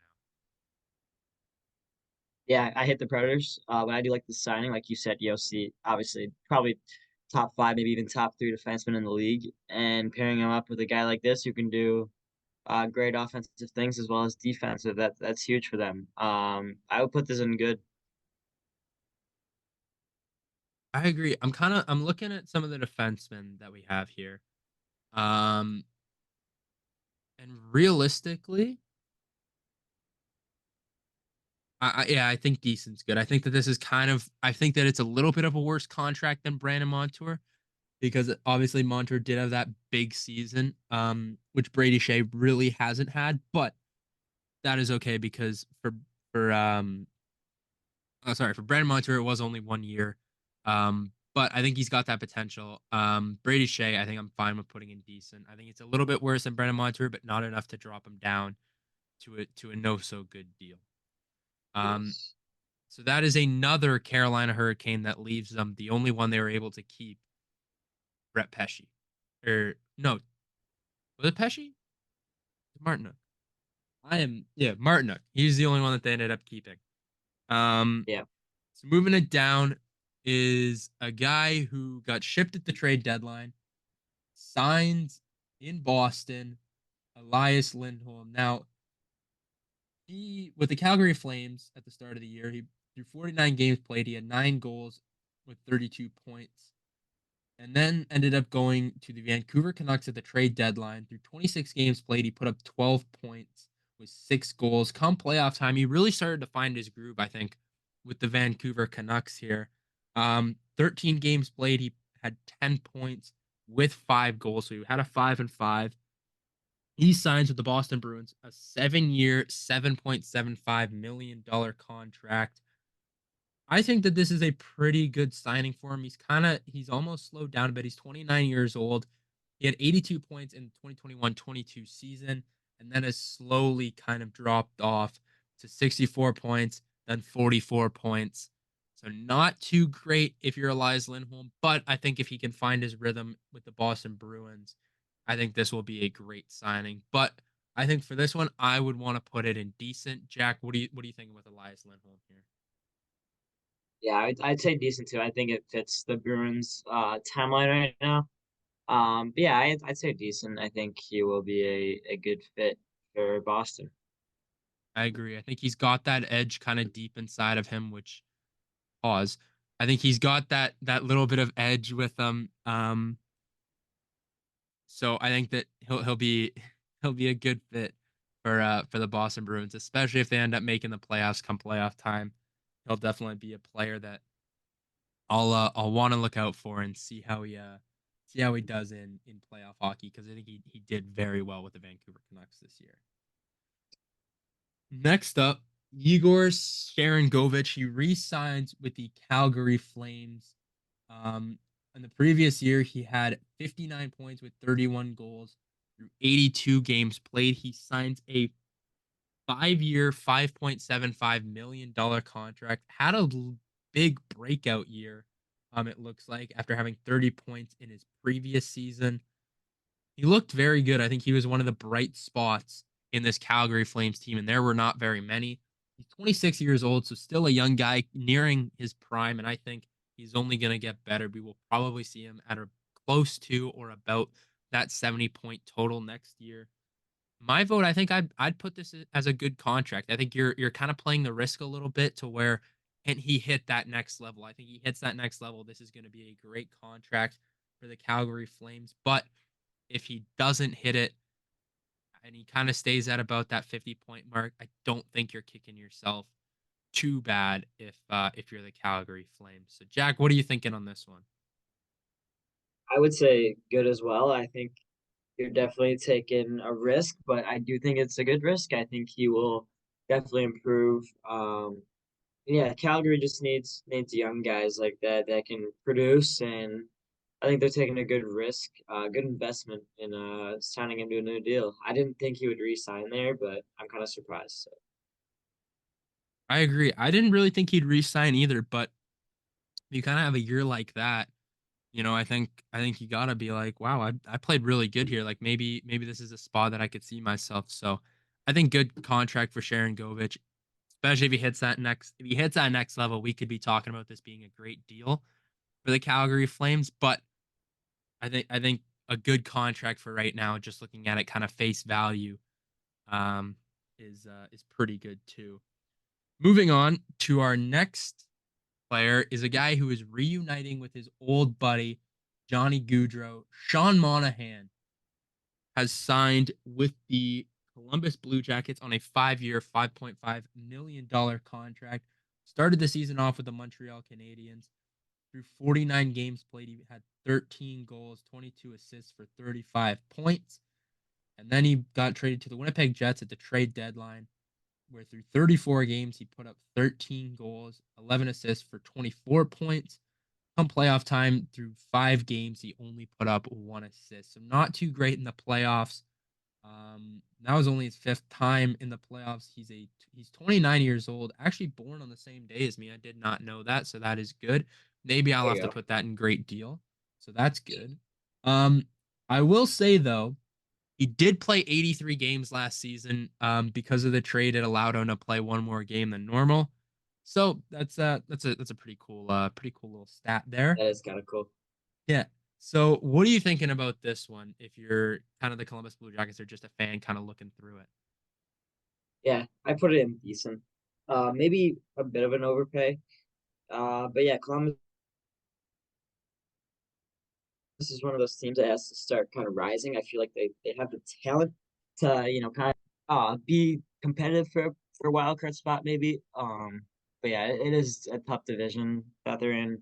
Yeah, I hit the Predators, but I do like the signing. Like you said, Yossi, obviously, probably top five, maybe even top three defenseman in the league. And pairing him up with a guy like this who can do great offensive things as well as defensive, that's huge for them. I would put this in good. I agree. I'm looking at some of the defensemen that we have here. Um, and realistically, yeah, I think decent's good. I think that this is I think that it's a little bit of a worse contract than Brandon Montour because obviously Montour did have that big season, which Brady Shea really hasn't had, but that is okay because for for Brandon Montour, it was only 1 year. But I think he's got that potential. Brady Shea, I think I'm fine with putting in decent. I think it's a little bit worse than Brandon Montour, but not enough to drop him down to a no so good deal. Um, Yes. so that is another Carolina Hurricane that leaves them the only one they were able to keep, Brett Pesce. Or no, was it Pesce? Martinook. Martinook. He's the only one that they ended up keeping. Um, Yeah. so moving it down is a guy who got shipped at the trade deadline, signed in Boston, Elias Lindholm. Now, he with the Calgary Flames at the start of the year, he through 49 games played, he had 9 goals with 32 points. And then ended up going to the Vancouver Canucks at the trade deadline. Through 26 games played, he put up 12 points with 6 goals. Come playoff time, he really started to find his groove, I think, with the Vancouver Canucks here. 13 games played, he had 10 points with 5 goals. So he had a 5-5. He signs with the Boston Bruins a 7-year, $7.75 million contract. I think that this is a pretty good signing for him. He's almost slowed down a bit. He's 29 years old. He had 82 points in the 2021-22 season and then has slowly kind of dropped off to 64 points, then 44 points. So not too great if you're Elias Lindholm, but I think if he can find his rhythm with the Boston Bruins, I think this will be a great signing. But I think for this one, I would want to put it in decent. Jack, what are you thinking with Elias Lindholm here? Yeah, I'd say decent too. I think it fits the Bruins timeline right now. But yeah, I'd say decent. I think he will be a good fit for Boston. I agree. I think he's got that edge kind of deep inside of him, which pause. I think he's got that little bit of edge with him. So I think that he'll be he'll be a good fit for the Boston Bruins, especially if they end up making the playoffs come playoff time. He'll definitely be a player that I'll want to look out for and see how he does in playoff hockey because I think he did very well with the Vancouver Canucks this year. Next up, Igor Sharangovich. He re-signs with the Calgary Flames. Um, in the previous year, he had 59 points with 31 goals through 82 games played. He signs a 5-year, $5.75 million contract. Had a big breakout year, it looks like, after having 30 points in his previous season. He looked very good. I think he was one of the bright spots in this Calgary Flames team, and there were not very many. He's 26 years old, so still a young guy nearing his prime, and I think he's only going to get better. We will probably see him at a close to or about that 70-point total next year. My vote, I think I'd put this as a good contract. I think you're kind of playing the risk a little bit to where and he hit that next level. I think he hits that next level. This is going to be a great contract for the Calgary Flames, but if he doesn't hit it and he kind of stays at about that 50-point mark, I don't think you're kicking yourself too bad if you're the Calgary Flames. So Jack, what are you thinking on this one? I would say good as well. I think you're definitely taking a risk, but I do think it's a good risk. I think he will definitely improve. Yeah, Calgary just needs young guys like that that can produce, and I think they're taking a good risk, good investment in signing him to a new deal. I didn't think he would re-sign there, but I'm kind of surprised. So. I agree. I didn't really think he'd re-sign either, but you kind of have a year like that. I think you gotta be like, wow, I played really good here. Like maybe this is a spot that I could see myself. So I think good contract for Sharon Govich, especially if he hits that next level, we could be talking about this being a great deal for the Calgary Flames. But I think a good contract for right now, just looking at it kind of face value, um, is pretty good too. Moving on to our next player is a guy who is reuniting with his old buddy, Johnny Gaudreau. Sean Monahan has signed with the Columbus Blue Jackets on a 5-year, $5.5 million contract. Started the season off with the Montreal Canadiens. Through 49 games played, he had 13 goals, 22 assists for 35 points. And then he got traded to the Winnipeg Jets at the trade deadline, where through 34 games, he put up 13 goals, 11 assists for 24 points. Come playoff time, through 5 games, he only put up 1 assist. So not too great in the playoffs. That was only his fifth time in the playoffs. He's 29 years old, actually born on the same day as me. I did not know that, so that is good. Maybe I'll There have you to go. put that in great deal. So that's good. Um, I will say though, he did play 83 games last season. Because of the trade, it allowed him to play one more game than normal. So that's a pretty cool little stat there. That is kind of cool. Yeah. So what are you thinking about this one? If you're kind of the Columbus Blue Jackets or just a fan, kind of looking through it. Yeah, I put it in decent. Maybe a bit of an overpay. But yeah, Columbus is one of those teams that has to start kind of rising. I feel like they have the talent to, kind of be competitive for a wild card spot maybe. But yeah, it is a tough division that they're in.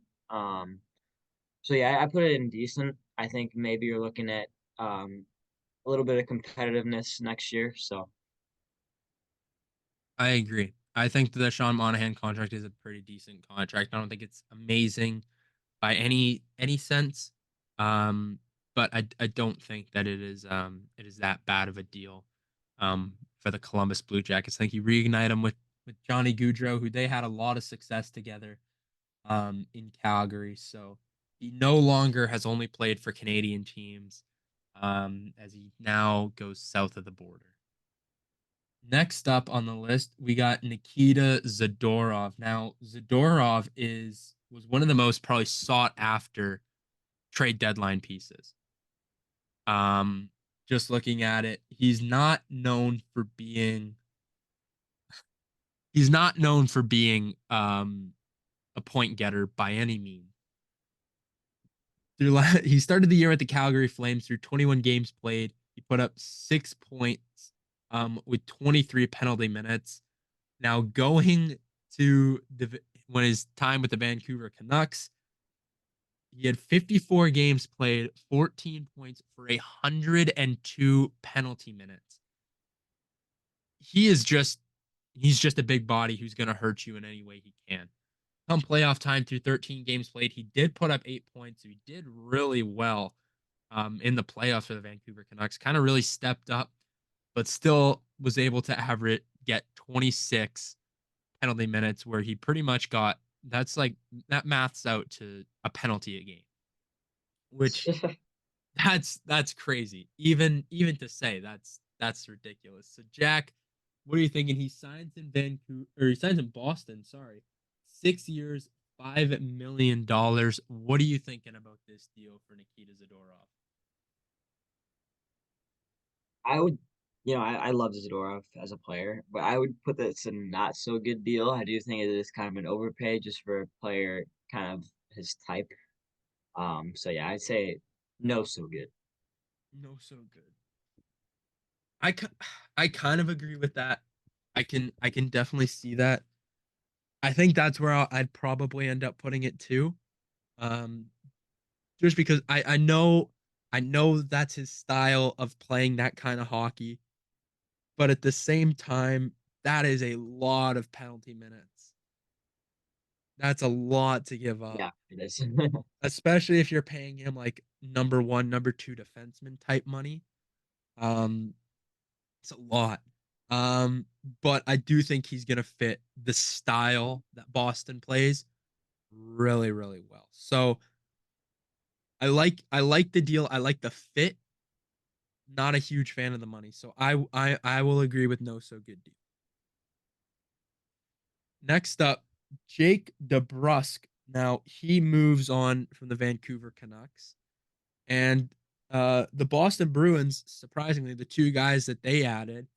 So yeah, I put it in decent. I think maybe you're looking at a little bit of competitiveness next year. So I agree. I think the Sean Monahan contract is a pretty decent contract. I don't think it's amazing by any sense. Um, but I don't think that it is that bad of a deal for the Columbus Blue Jackets. I think you reignite them with Johnny Gaudreau, who they had a lot of success together in Calgary. So he no longer has only played for Canadian teams as he now goes south of the border. Next up on the list, we got Nikita Zadorov. Now, Zadorov was one of the most probably sought after trade deadline pieces. Um, just looking at it, he's not known for being He's not known for being a point getter by any means. He started the year with the Calgary Flames through 21 games played. He put up 6 points with 23 penalty minutes. Now going to when his time with the Vancouver Canucks, he had 54 games played, 14 points for 102 penalty minutes. He is just he's just a big body who's going to hurt you in any way he can. Come playoff time through 13 games played, he did put up 8 points. So he did really well in the playoffs for the Vancouver Canucks. Kind of really stepped up, but still was able to get 26 penalty minutes, where he pretty much got that's like that maths out to a penalty a game, which that's crazy. Even to say that's ridiculous. So Jack, what are you thinking? He signs in Vancouver, or he signs in Boston, sorry. 6 years, $5 million. What are you thinking about this deal for Nikita Zadorov? I would, I love Zadorov as a player, but I would put this in not so good deal. I do think it is kind of an overpay just for a player kind of his type. So yeah, I'd say no so good. No, so good. I I kind of agree with that. I can definitely see that. I think that's where I'd probably end up putting it too. Um, just because I know that's his style of playing that kind of hockey, but at the same time, that is a lot of penalty minutes. That's a lot to give up, Yeah, it is. especially if you're paying him like number one, number two defenseman type money. Um, it's a lot. Um, but I do think he's gonna fit the style that Boston plays really, really well. So I like the deal. I like the fit. Not a huge fan of the money. So I will agree with no so good deal. Next up, Jake DeBrusk. Now he moves on from the Vancouver Canucks. And the Boston Bruins, surprisingly, the two guys that they added,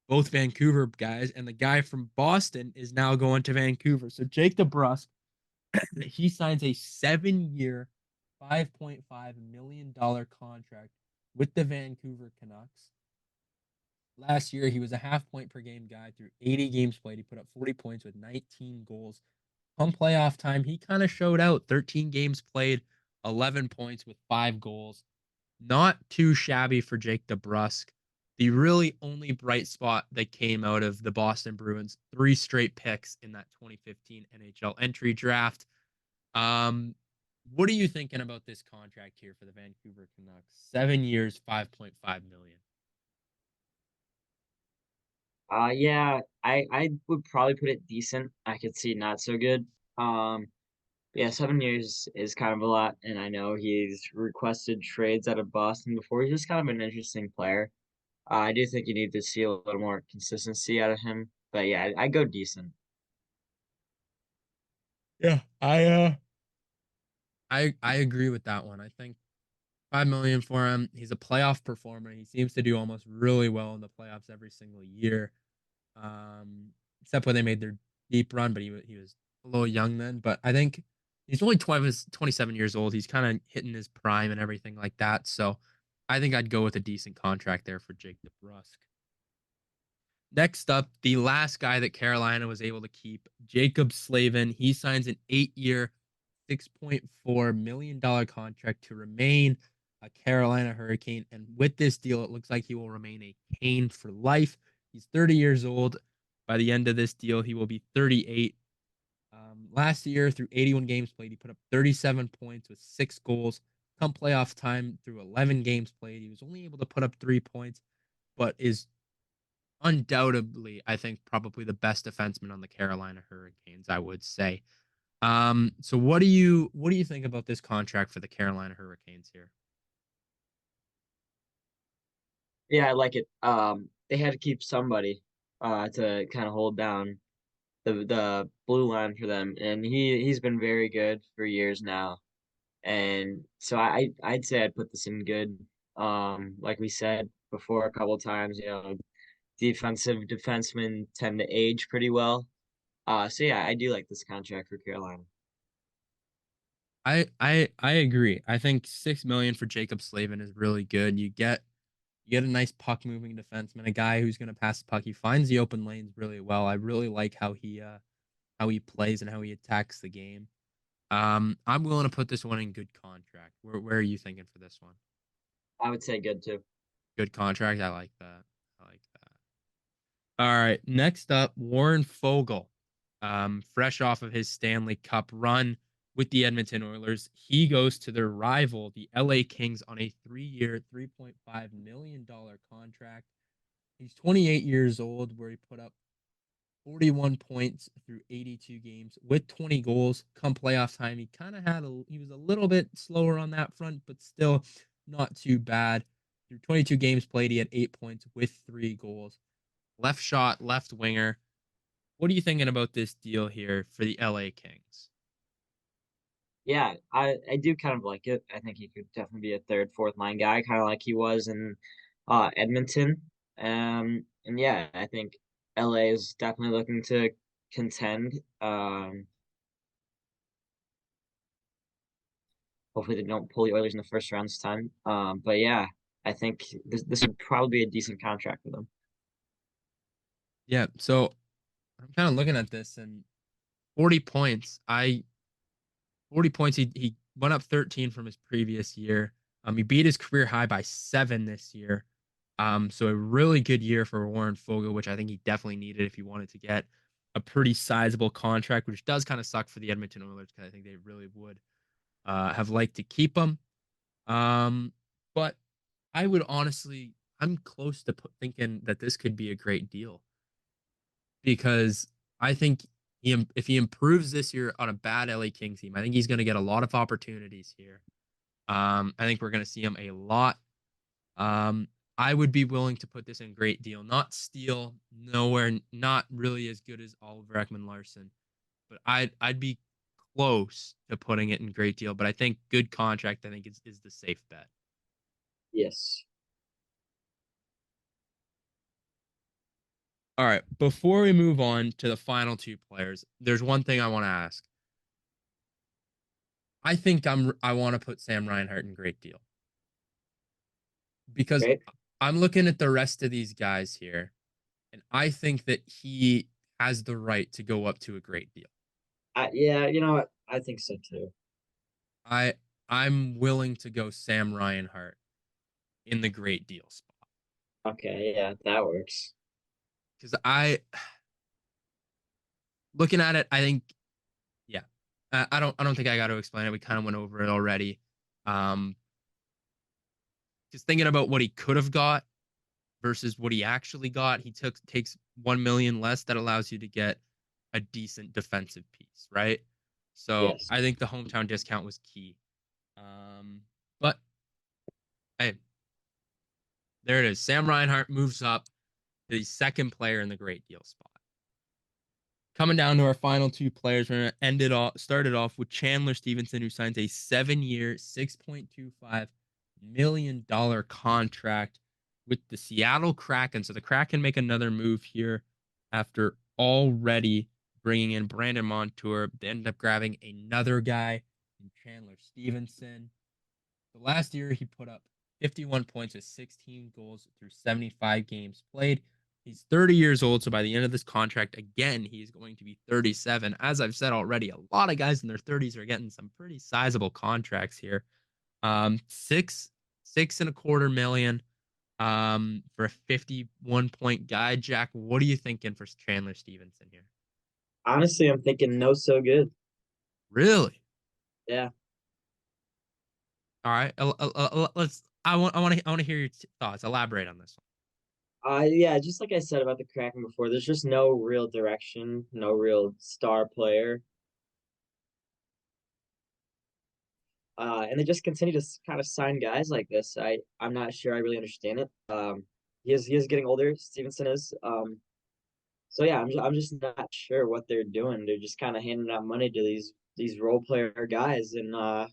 both Vancouver guys, and the guy from Boston is now going to Vancouver. So Jake DeBrusk, he signs a 7-year, $5.5 million contract with the Vancouver Canucks. Last year, he was a half point per game guy through 80 games played. He put up 40 points with 19 goals. Come playoff time, he kind of showed out. 13 games played, 11 points with 5 goals. Not too shabby for Jake DeBrusk. The really only bright spot that came out of the Boston Bruins, 3 straight picks in that 2015 NHL entry draft. Um, what are you thinking about this contract here for the Vancouver Canucks? 7 years, 5.5 million. Yeah, I would probably put it decent. I could see not so good. Yeah, 7 years is kind of a lot, and I know he's requested trades out of Boston before. He's just kind of an interesting player. I do think you need to see a little more consistency out of him, but yeah, I go decent. Yeah, I agree with that one. I think 5 million for him. He's a playoff performer. He seems to do almost really well in the playoffs every single year. Um, except when they made their deep run, but he was a little young then. But I think he's only 27 years old. He's kind of hitting his prime and everything like that. So I think I'd go with a decent contract there for Jake DeBrusk. Next up, the last guy that Carolina was able to keep, Jacob Slavin. He signs an 8-year, $6.4 million contract to remain a Carolina Hurricane. And with this deal, it looks like he will remain a Cane for life. He's 30 years old. By the end of this deal, he will be 38. Last year, through 81 games played, he put up 37 points with 6 goals. Come playoff time, through 11 games played, he was only able to put up 3 points, but is undoubtedly, I think, probably the best defenseman on the Carolina Hurricanes, I would say. So what do you think about this contract for the Carolina Hurricanes here? Yeah, I like it. They had to keep somebody to kind of hold down the blue line for them, and he's been very good for years now. And so I'd say I'd put this in good. Like we said before a couple of times, defensive defensemen tend to age pretty well. So yeah, I do like this contract for Carolina. I agree. I think 6 million for Jacob Slavin is really good. You get a nice puck moving defenseman, a guy who's going to pass the puck. He finds the open lanes really well. I really like how he plays and how he attacks the game. I'm willing to put this one in good contract. Where are you thinking for this one? I would say good too. Good contract. I like that. I like that. All right. Next up, Warren Fogle. Fresh off of his Stanley Cup run with the Edmonton Oilers, he goes to their rival, the LA Kings, on a 3-year, $3.5 million contract. He's 28 years old, where he put up 41 points through 82 games with 20 goals. Come playoff time, he was a little bit slower on that front, but still not too bad. Through 22 games played, he had 8 points with 3 goals. Left shot, left winger. What are you thinking about this deal here for the LA Kings? Yeah, I do kind of like it. I think he could definitely be a third, fourth line guy, kind of like he was in Edmonton. And yeah, I think LA is definitely looking to contend. Hopefully they don't pull the Oilers in the first round this time. But yeah, I think this would probably be a decent contract for them. Yeah, so I'm kind of looking at this and 40 points. I 40 points. He went up 13 from his previous year. He beat his career high by 7 this year. So a really good year for Warren Fogle, which I think he definitely needed if he wanted to get a pretty sizable contract, which does kind of suck for the Edmonton Oilers because I think they really would have liked to keep him. But I would honestly, I'm close to thinking that this could be a great deal because I think if he improves this year on a bad LA Kings team, I think he's going to get a lot of opportunities here. I think we're going to see him a lot. Um, I would be willing to put this in great deal, not steal, nowhere, not really as good as Oliver Ekman Larson, but I'd be close to putting it in great deal. But I think good contract, I think is the safe bet. Yes. All right, before we move on to the final two players, there's one thing I want to ask. I want to put Sam Reinhart in great deal because Great. I'm looking at the rest of these guys here, and I think that he has the right to go up to a great deal. Yeah, you know what? I think so too. I I'm willing to go Sam Reinhart in the great deal spot Okay, yeah, that works. because looking at it, I think yeah, I don't think I got to explain it. We kind of went over it already. Um, just thinking about what he could have got versus what he actually got, he takes 1 million less. That allows you to get a decent defensive piece, right? So Yes. I think the hometown discount was key. But hey, there it is. Sam Reinhart moves up to the second player in the great deal spot. Coming down to our final two players, we're gonna started off with Chandler Stevenson, who signs a 7-year, $6.25 million contract with the Seattle Kraken. So the Kraken make another move here after already bringing in Brandon Montour. They ended up grabbing another guy in Chandler Stevenson. The last year, he put up 51 points with 16 goals through 75 games played. He's 30 years old, so by the end of this contract, again, he's going to be 37. As I've said already, a lot of guys in their 30s are getting some pretty sizable contracts here. Six and a quarter million for a 51 point guy. Jack, what are you thinking for Chandler Stevenson here? Honestly, I'm thinking no so good. Really? Yeah. All right. Let's. I want to hear your thoughts. Elaborate on this one. Yeah, just like I said about the Kraken before, there's just no real direction, no real star player. And they just continue to kind of sign guys like this. I'm not sure I really understand it. He is getting older. Stevenson is. So yeah, I'm just not sure what they're doing. They're just kind of handing out money to these role player guys, and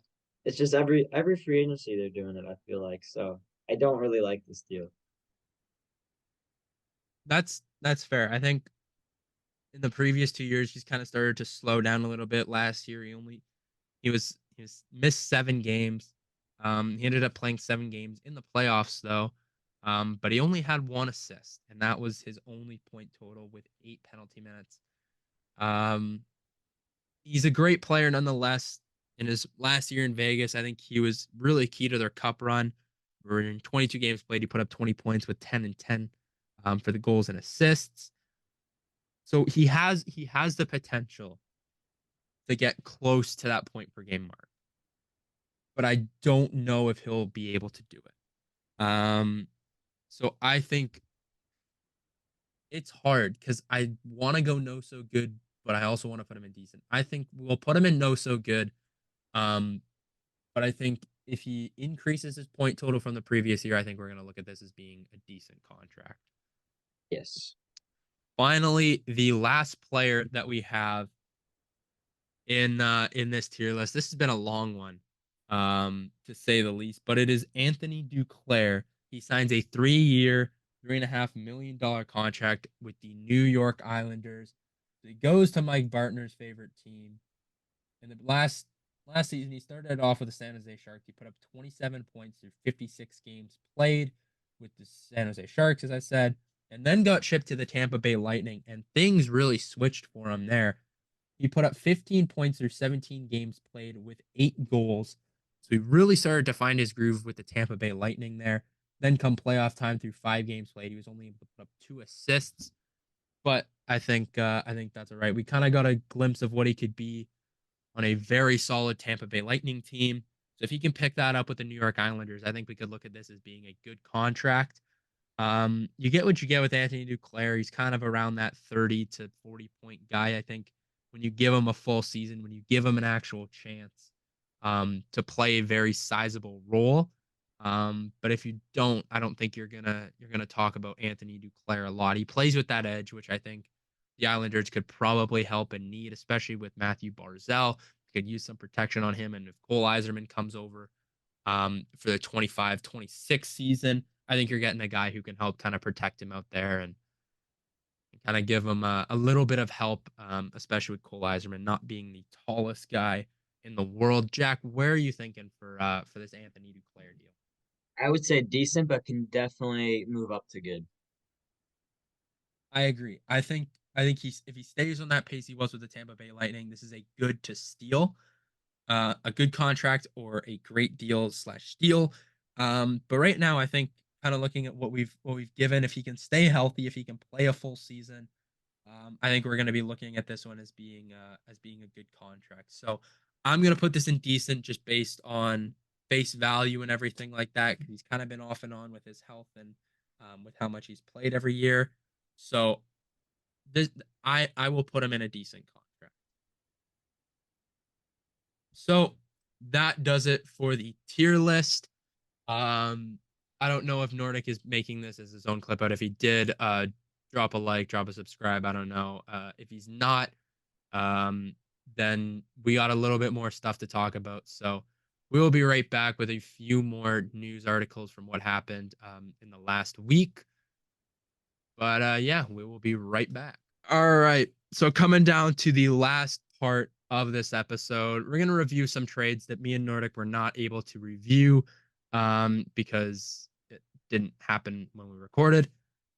it's just every free agency they're doing it. I feel like so. I don't really like this deal. That's fair. I think in the previous 2 years, he's kind of started to slow down a little bit. Last year, he was missed 7 games. He ended up playing 7 games in the playoffs though. But he only had 1 assist, and that was his only point total with 8 penalty minutes. Um, he's a great player nonetheless. In his last year in Vegas, I think he was really key to their cup run. Where in 22 games played, he put up 20 points with 10 and 10 for the goals and assists. So he has the potential to get close to that point per game mark, but I don't know if he'll be able to do it. So I think it's hard because I want to go no so good, but I also want to put him in decent. I think we'll put him in no so good. Um, but I think if he increases his point total from the previous year, I think we're going to look at this as being a decent contract. Yes. Finally, the last player that we have in this tier list. This has been a long one, to say the least, but it is Anthony Duclair. He signs a 3 year, $3.5 million contract with the New York Islanders. It goes to Mike Bartner's favorite team. In the last season, he started off with the San Jose Sharks. He put up 27 points through 56 games played with the San Jose Sharks, as I said, and then got shipped to the Tampa Bay Lightning, and things really switched for him there. He put up 15 points through 17 games played with 8 goals. So he really started to find his groove with the Tampa Bay Lightning there. Then come playoff time through 5 games played, he was only able to put up 2 assists. But I think that's all right. We kind of got a glimpse of what he could be on a very solid Tampa Bay Lightning team. So if he can pick that up with the New York Islanders, I think we could look at this as being a good contract. You get what you get with Anthony Duclair. He's kind of around that 30 to 40 point guy. I think when you give him a full season, when you give him an actual chance to play a very sizable role. But if you don't, I don't think you're gonna talk about Anthony Duclair a lot. He plays with that edge, which I think the Islanders could probably help and need, especially with Matthew Barzal. Could use some protection on him, and if Cole Eiserman comes over for the 25-26 season, I think you're getting a guy who can help kind of protect him out there and kind of give him a little bit of help, especially with Cole Eiserman not being the tallest guy in the world. Jack, where are you thinking for this Anthony Duclair deal? I would say decent, but can definitely move up to good. I agree. I think he's if he stays on that pace he was with the Tampa Bay Lightning, this is a good to steal, a good contract or a great deal slash steal. But right now, I think kind of looking at what we've given, if he can stay healthy, if he can play a full season, I think we're going to be looking at this one as being a good contract. So I'm going to put this in decent just based on face value and everything like that. He's kind of been off and on with his health and with how much he's played every year. So this I will put him in a decent contract. So that does it for the tier list. Um, I don't know if Nordic is making this as his own clip out. If he did, drop a like, drop a subscribe. I don't know. If he's not, um, then we got a little bit more stuff to talk about. So we will be right back with a few more news articles from what happened in the last week. But yeah, we will be right back. All right. So coming down to the last part of this episode, we're going to review some trades that me and Nordic were not able to review because it didn't happen when we recorded.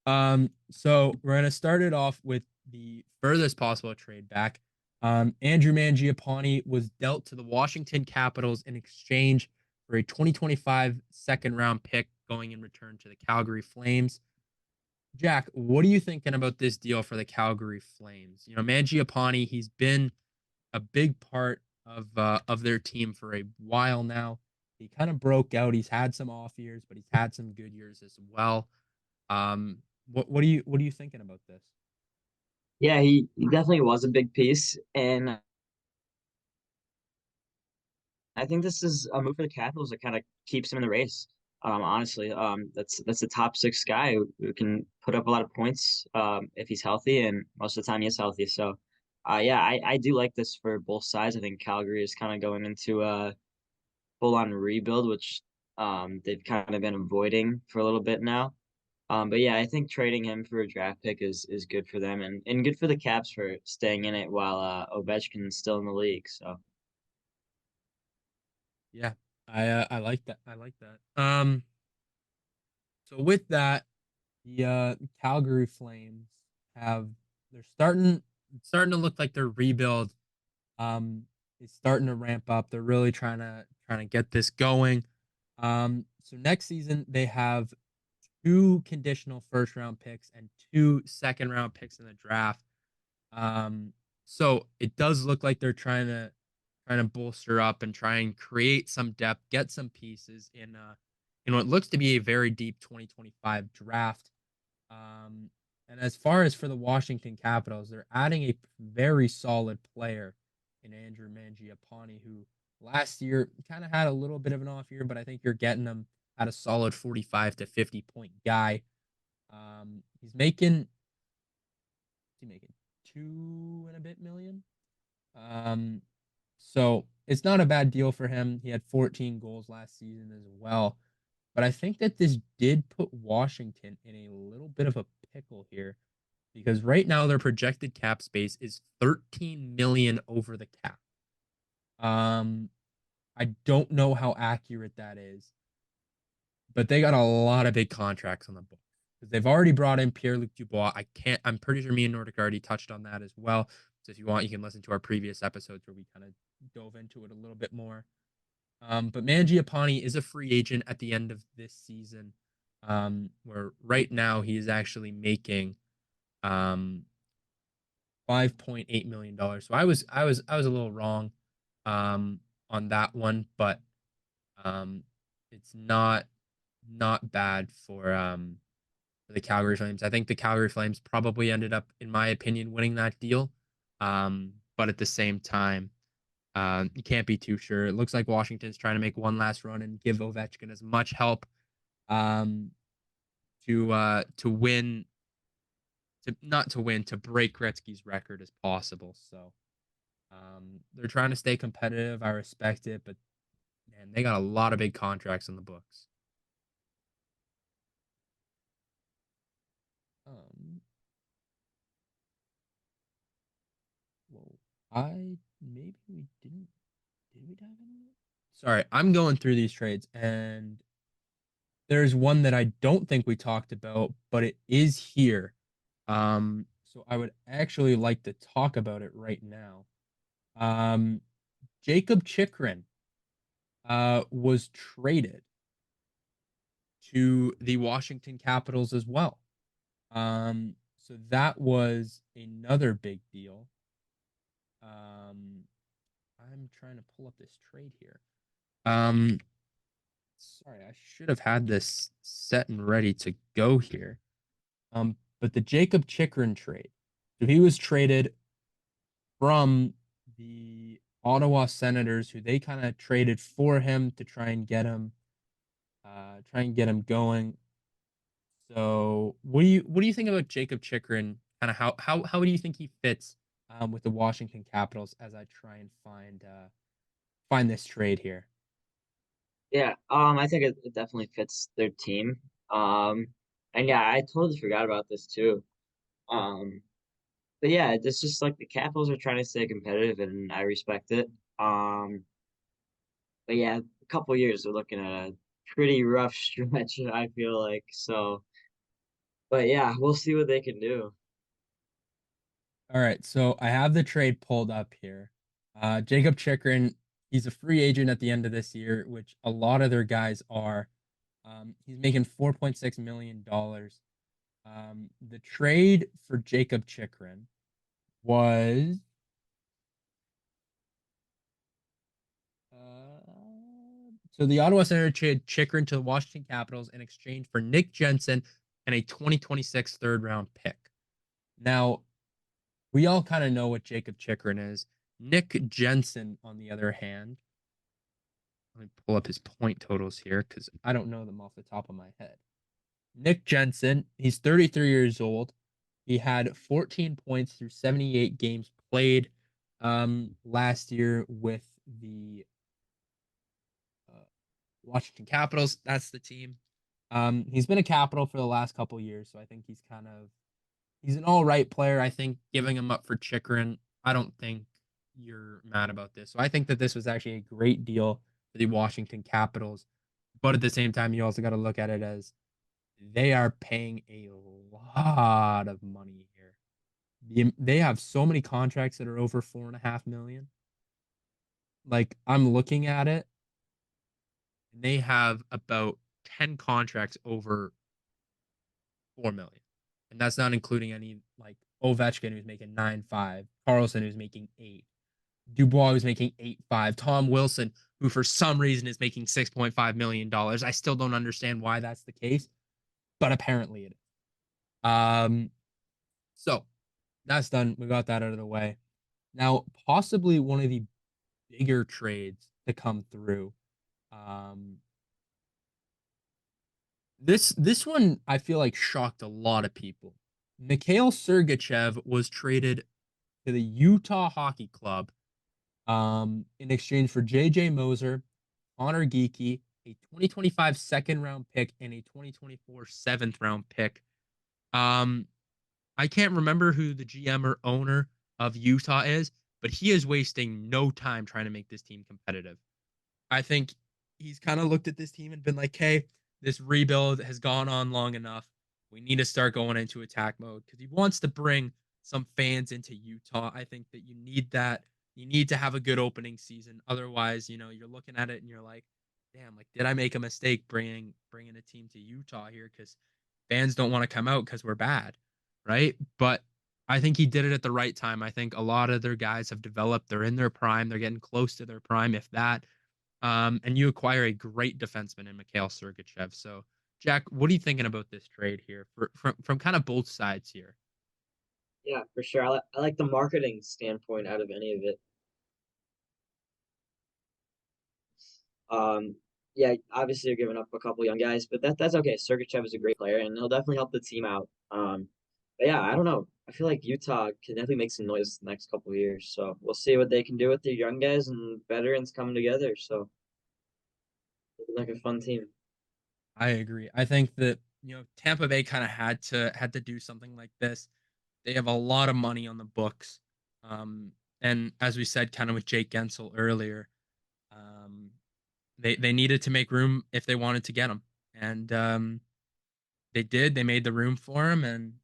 So we're going to start it off with the furthest possible trade back. Andrew Mangiapane was dealt to the Washington Capitals in exchange for a 2025 second round pick going in return to the Calgary Flames. Jack, what are you thinking about this deal for the Calgary Flames? Mangiapane, he's been a big part of their team for a while now. He kind of broke out. He's had some off years, but he's had some good years as well. What are you thinking about this? Yeah, he definitely was a big piece, and I think this is a move for the Capitals that kind of keeps him in the race. Honestly, that's a top six guy who can put up a lot of points if he's healthy, and most of the time he is healthy. So, yeah, I do like this for both sides. I think Calgary is kind of going into a full on rebuild, which they've kind of been avoiding for a little bit now. But yeah, I think trading him for a draft pick is good for them and good for the Caps for staying in it while Ovechkin's still in the league. So Yeah, I like that. I like that. So with that, the Calgary Flames have they're starting it's starting to look like their rebuild is starting to ramp up. They're really trying to get this going. So next season they have two conditional first round picks and two second round picks in the draft. Um, so it does look like they're trying to bolster up and try and create some depth, get some pieces in what looks to be a very deep 2025 draft. And as far as for the Washington Capitals, they're adding a very solid player in Andrew Mangiapane, who last year kind of had a little bit of an off year, but I think you're getting him at a solid 45 to 50 point guy. He's making he making 2 and a bit million. Um, so it's not a bad deal for him. He had 14 goals last season as well. But I think that this did put Washington in a little bit of a pickle here because right now their projected cap space is 13 million over the cap. Um, I don't know how accurate that is, but they got a lot of big contracts on the books because they've already brought in Pierre-Luc Dubois. I'm pretty sure me and Nordic already touched on that as well. So if you want, you can listen to our previous episodes where we kind of dove into it a little bit more. But Mangiapane is a free agent at the end of this season, where right now he is actually making um, $5.8 million. So I was a little wrong on that one, but um, it's not bad for the Calgary Flames. I think the Calgary Flames probably ended up, in my opinion, winning that deal. But at the same time, you can't be too sure. It looks like Washington's trying to make one last run and give Ovechkin as much help um, to win, to not to win, to break Gretzky's record as possible. So they're trying to stay competitive. I respect it, but man, they got a lot of big contracts in the books. Um, well, I maybe we didn't. Did we dive into it? Sorry, I'm going through these trades, and there's one that I don't think we talked about, but it is here. So I would actually like to talk about it right now. Um, Jacob Chikrin was traded to the Washington Capitals as well. So that was another big deal. Um, I'm trying to pull up this trade here. Um, Sorry, I should have had this set and ready to go here. But the Jacob Chikrin trade. So he was traded from the Ottawa Senators, who they kind of traded for him to try and get him going. So what do you think about Jacob Chikrin? Kind of how do you think he fits with the Washington Capitals as I try and find this trade here? yeah, I think it definitely fits their team. And yeah, I totally forgot about this too. Um, but yeah, it's just like the Capitals are trying to stay competitive, and I respect it. Um, but yeah, a couple years we're looking at a pretty rough stretch, I feel like. So, but yeah, we'll see what they can do. All right, so I have the trade pulled up here. Jacob Chikrin, he's a free agent at the end of this year, which a lot of their guys are. He's making $4.6 million. The trade for Jacob Chikrin was so the Ottawa Senators traded Chikrin to the Washington Capitals in exchange for Nick Jensen and a 2026 third round pick. Now, we all kind of know what Jacob Chikrin is. Nick Jensen, on the other hand, let me pull up his point totals here because I don't know them off the top of my head. Nick Jensen, he's 33 years old. He had 14 points through 78 games played last year with the uh, Washington Capitals. That's the team. He's been a Capital for the last couple years, so I think he's an all right player. I think giving him up for Chikrin, I don't think you're mad about this. So I think that this was actually a great deal for the Washington Capitals. But at the same time, you also got to look at it as they are paying a lot of money here. They have so many contracts that are over 4.5 million. Like I'm looking at it, and they have about 10 contracts over 4 million. And that's not including any like Ovechkin who's making 9.5, Carlson who's making 8, Dubois who's making 8.5, Tom Wilson, who for some reason is making $6.5 million. I still don't understand why that's the case, but apparently it is. So that's done. We got that out of the way. Now, possibly one of the bigger trades to come through. Um, this one I feel like shocked a lot of people. Mikhail Sergachev was traded to the Utah Hockey Club in exchange for J.J. Moser, Connor Geeky, a 2025 second round pick, and a 2024 seventh round pick. Um, I can't remember who the GM or owner of Utah is, but he is wasting no time trying to make this team competitive. I think he's kind of looked at this team and been like, hey, this rebuild has gone on long enough. We need to start going into attack mode because he wants to bring some fans into Utah. I think that you need that. You need to have a good opening season. Otherwise, you're looking at it and you're like, damn, like, did I make a mistake bringing a team to Utah here? Because fans don't want to come out because we're bad, right? But I think he did it at the right time. I think a lot of their guys have developed. They're in their prime. They're getting close to their prime, if that. And you acquire a great defenseman in Mikhail Sergachev. So, Jack, what are you thinking about this trade here from kind of both sides here? Yeah, for sure. I like the marketing standpoint out of any of it. Um, yeah, obviously you're giving up a couple young guys, but that's okay. Sergachev is a great player, and he'll definitely help the team out. But yeah, I don't know. I feel like Utah can definitely make some noise the next couple of years. So we'll see what they can do with their young guys and veterans coming together. So it's like a fun team. I agree. I think that Tampa Bay kind of had to do something like this. They have a lot of money on the books, um, and as we said, kind of with Jake Gensel earlier, um, they needed to make room if they wanted to get him, and they did. They made the room for him, and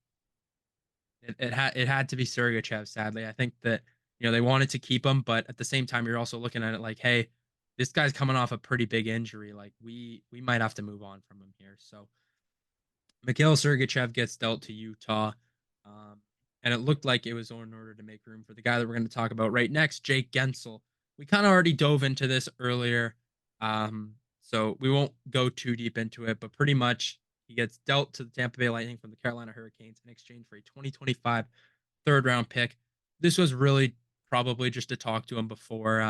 it had to be Sergachev. Sadly, I think that they wanted to keep him, but at the same time, you're also looking at it like, hey, this guy's coming off a pretty big injury. Like we might have to move on from him here. So Mikhail Sergachev gets dealt to Utah, um, and it looked like it was in order to make room for the guy that we're going to talk about right next, Jake Gensel. We kind of already dove into this earlier, so we won't go too deep into it, but pretty much he gets dealt to the Tampa Bay Lightning from the Carolina Hurricanes in exchange for a 2025 third round pick. This was really probably just to talk to him before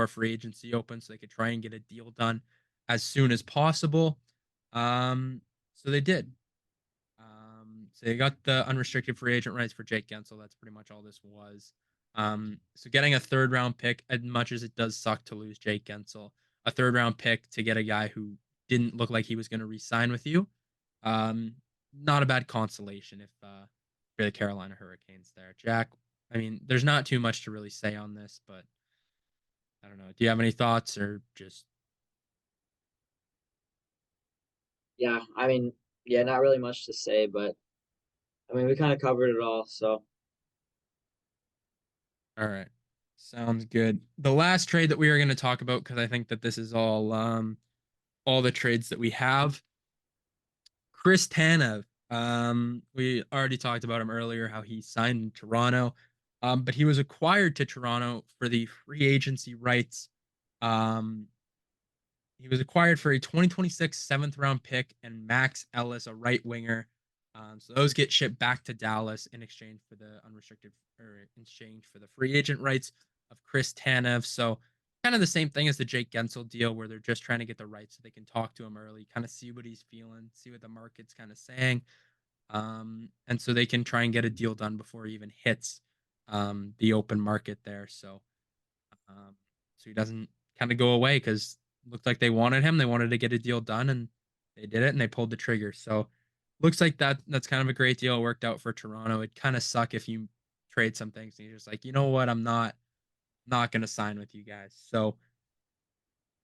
free agency opens so they could try and get a deal done as soon as possible. So they did. So they got the unrestricted free agent rights for Jake Gensel. That's pretty much all this was. So getting a third round pick, as much as it does suck to lose Jake Gensel, a third round pick to get a guy who didn't look like he was going to re-sign with you, um, not a bad consolation if for the Carolina Hurricanes there. Jack, I mean, there's not too much to really say on this, but I don't know. Do you have any thoughts or just Yeah, I mean, yeah, not really much to say, but I mean, we kind of covered it all. So all right? Sounds good. The last trade that we are going to talk about, because I think that this is all the trades that we have. Chris Tanev. We already talked about him earlier, how he signed in Toronto, but he was acquired to Toronto for the free agency rights. Um, he was acquired for a 2026 seventh round pick and Max Ellis, a right winger. So those get shipped back to Dallas in exchange for the unrestricted or in exchange for the free agent rights of Chris Tanev. So kind of the same thing as the Jake Gensel deal, where they're just trying to get the rights so they can talk to him early, kind of see what he's feeling, see what the market's kind of saying, and so they can try and get a deal done before he even hits the open market there. So he doesn't kind of go away because looked like they wanted him. They wanted to get a deal done, and They did it and they pulled the trigger. So looks like that's kind of a great deal. It worked out for Toronto. It'd kind of suck if you trade some things and you're just like, you know what, I'm not gonna sign with you guys. So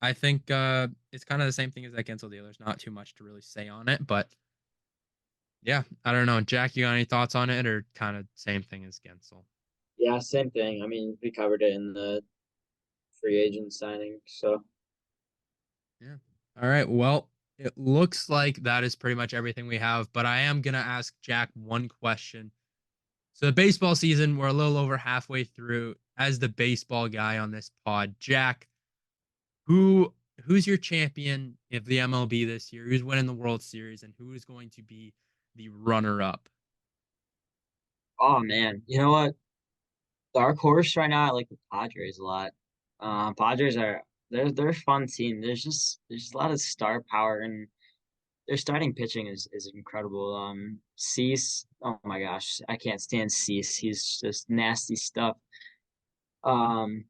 I think it's kind of the same thing as that Gensel deal. There's not too much to really say on it, but yeah, I don't know. Jack, you got any thoughts on it, or kind of same thing as Gensel? Yeah, same thing. I mean, we covered it in the free agent signing. So Yeah. All right. Well, it looks like that is pretty much everything we have, but I am gonna ask Jack one question. So the baseball season, we're a little over halfway through. As the baseball guy on this pod, Jack, who who's your champion of the MLB this year? Who's winning the World Series, and who is going to be the runner-up? oh man, you know what? Dark horse right now, I like the Padres a lot. Padres are they're a fun team. There's a lot of star power and their starting pitching is incredible. Cease, oh my gosh, I can't stand Cease. He's just nasty stuff. Um,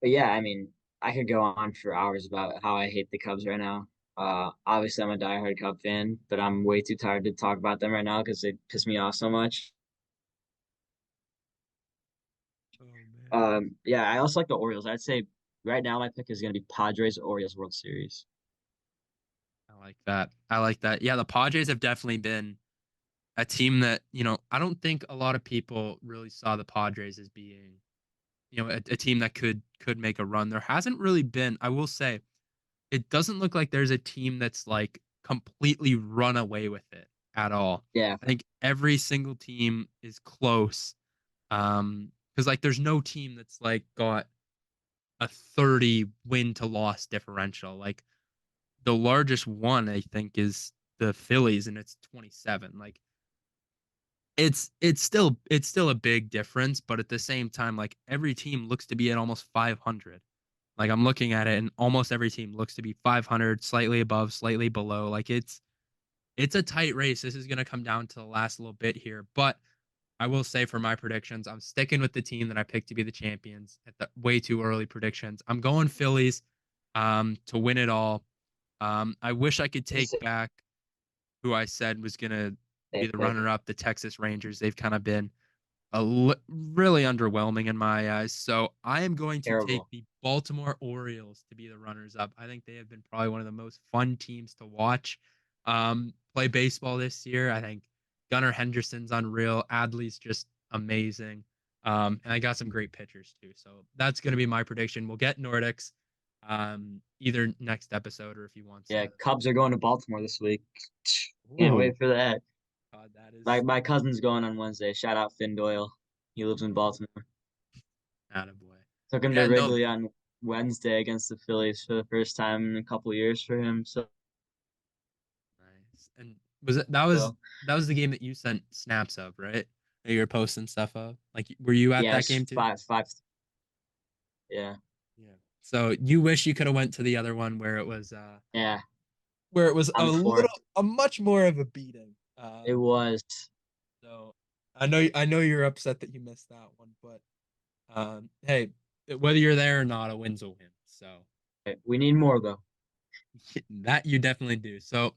but yeah, I mean, I could go on for hours about how I hate the Cubs right now. Obviously, I'm a diehard Cub fan, but I'm way too tired to talk about them right now because they piss me off so much. Oh man. Yeah, I also like the Orioles. I'd say right now my pick is going to be Padres Orioles World Series. I like that. I like that. Yeah, the Padres have definitely been a team that, I don't think a lot of people really saw the Padres as being, a team that could make a run. There hasn't really been, I will say, it doesn't look like there's a team that's like completely run away with it at all. Yeah, I think every single team is close. Because like there's no team that's like got a 30 win to loss differential. Like the largest one I think is the Phillies and it's 27. Like it's still a big difference, but at the same time, like every team looks to be at almost 500. Like I'm looking at it, and almost every team looks to be 500, slightly above, slightly below. Like it's a tight race. This is gonna come down to the last little bit here, but I will say for my predictions, I'm sticking with the team that I picked to be the champions at the way too early predictions. I'm going Phillies, to win it all. I wish I could take back who I said was gonna be safe the pick. runner-up, the Texas Rangers. They've kind of been really underwhelming in my eyes. So I am going to take Terrible. the Baltimore Orioles to be the runners up. I think they have been probably one of the most fun teams to watch play baseball this year. I think Gunnar Henderson's unreal. Adley's just amazing. And I got some great pitchers too. So that's going to be my prediction. We'll get Nordics either next episode or if he wants Yeah, to. Cubs are going to Baltimore this week. Can't Ooh, wait for that. God, that My is my cousin's going on Wednesday. Shout out Finn Doyle. He lives in Baltimore. attaboy. Took him to Yeah, no, Wrigley on Wednesday against the Phillies for the first time in a couple years for him. nice. And was it that was So that was the game that you sent snaps of, right? That you were posting stuff of. Like, were you at that yes, game too? five. Yeah, Yeah. So you wish you could have went to the other one yeah. where it was I'm for a much more of a beating. it. Was So I know you're upset that you missed that one, but hey, whether you're there or not, a win's a win. So we need more though. that you definitely do. So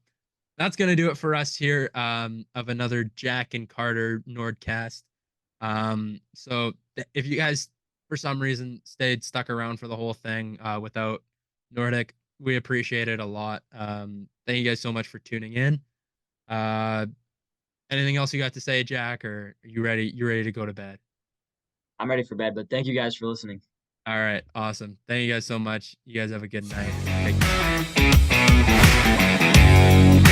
that's gonna do it for us here of another Jack and Carter Nordcast. So if you guys for some reason stayed stuck around for the whole thing without Nordic, we appreciate it a lot. Thank you guys so much for tuning in. Uh, anything else you got to say, Jack, or are you ready? You ready to go to bed? I'm ready for bed, but thank you guys for listening. All right, awesome. Thank you guys so much. You guys have a good night. Take care.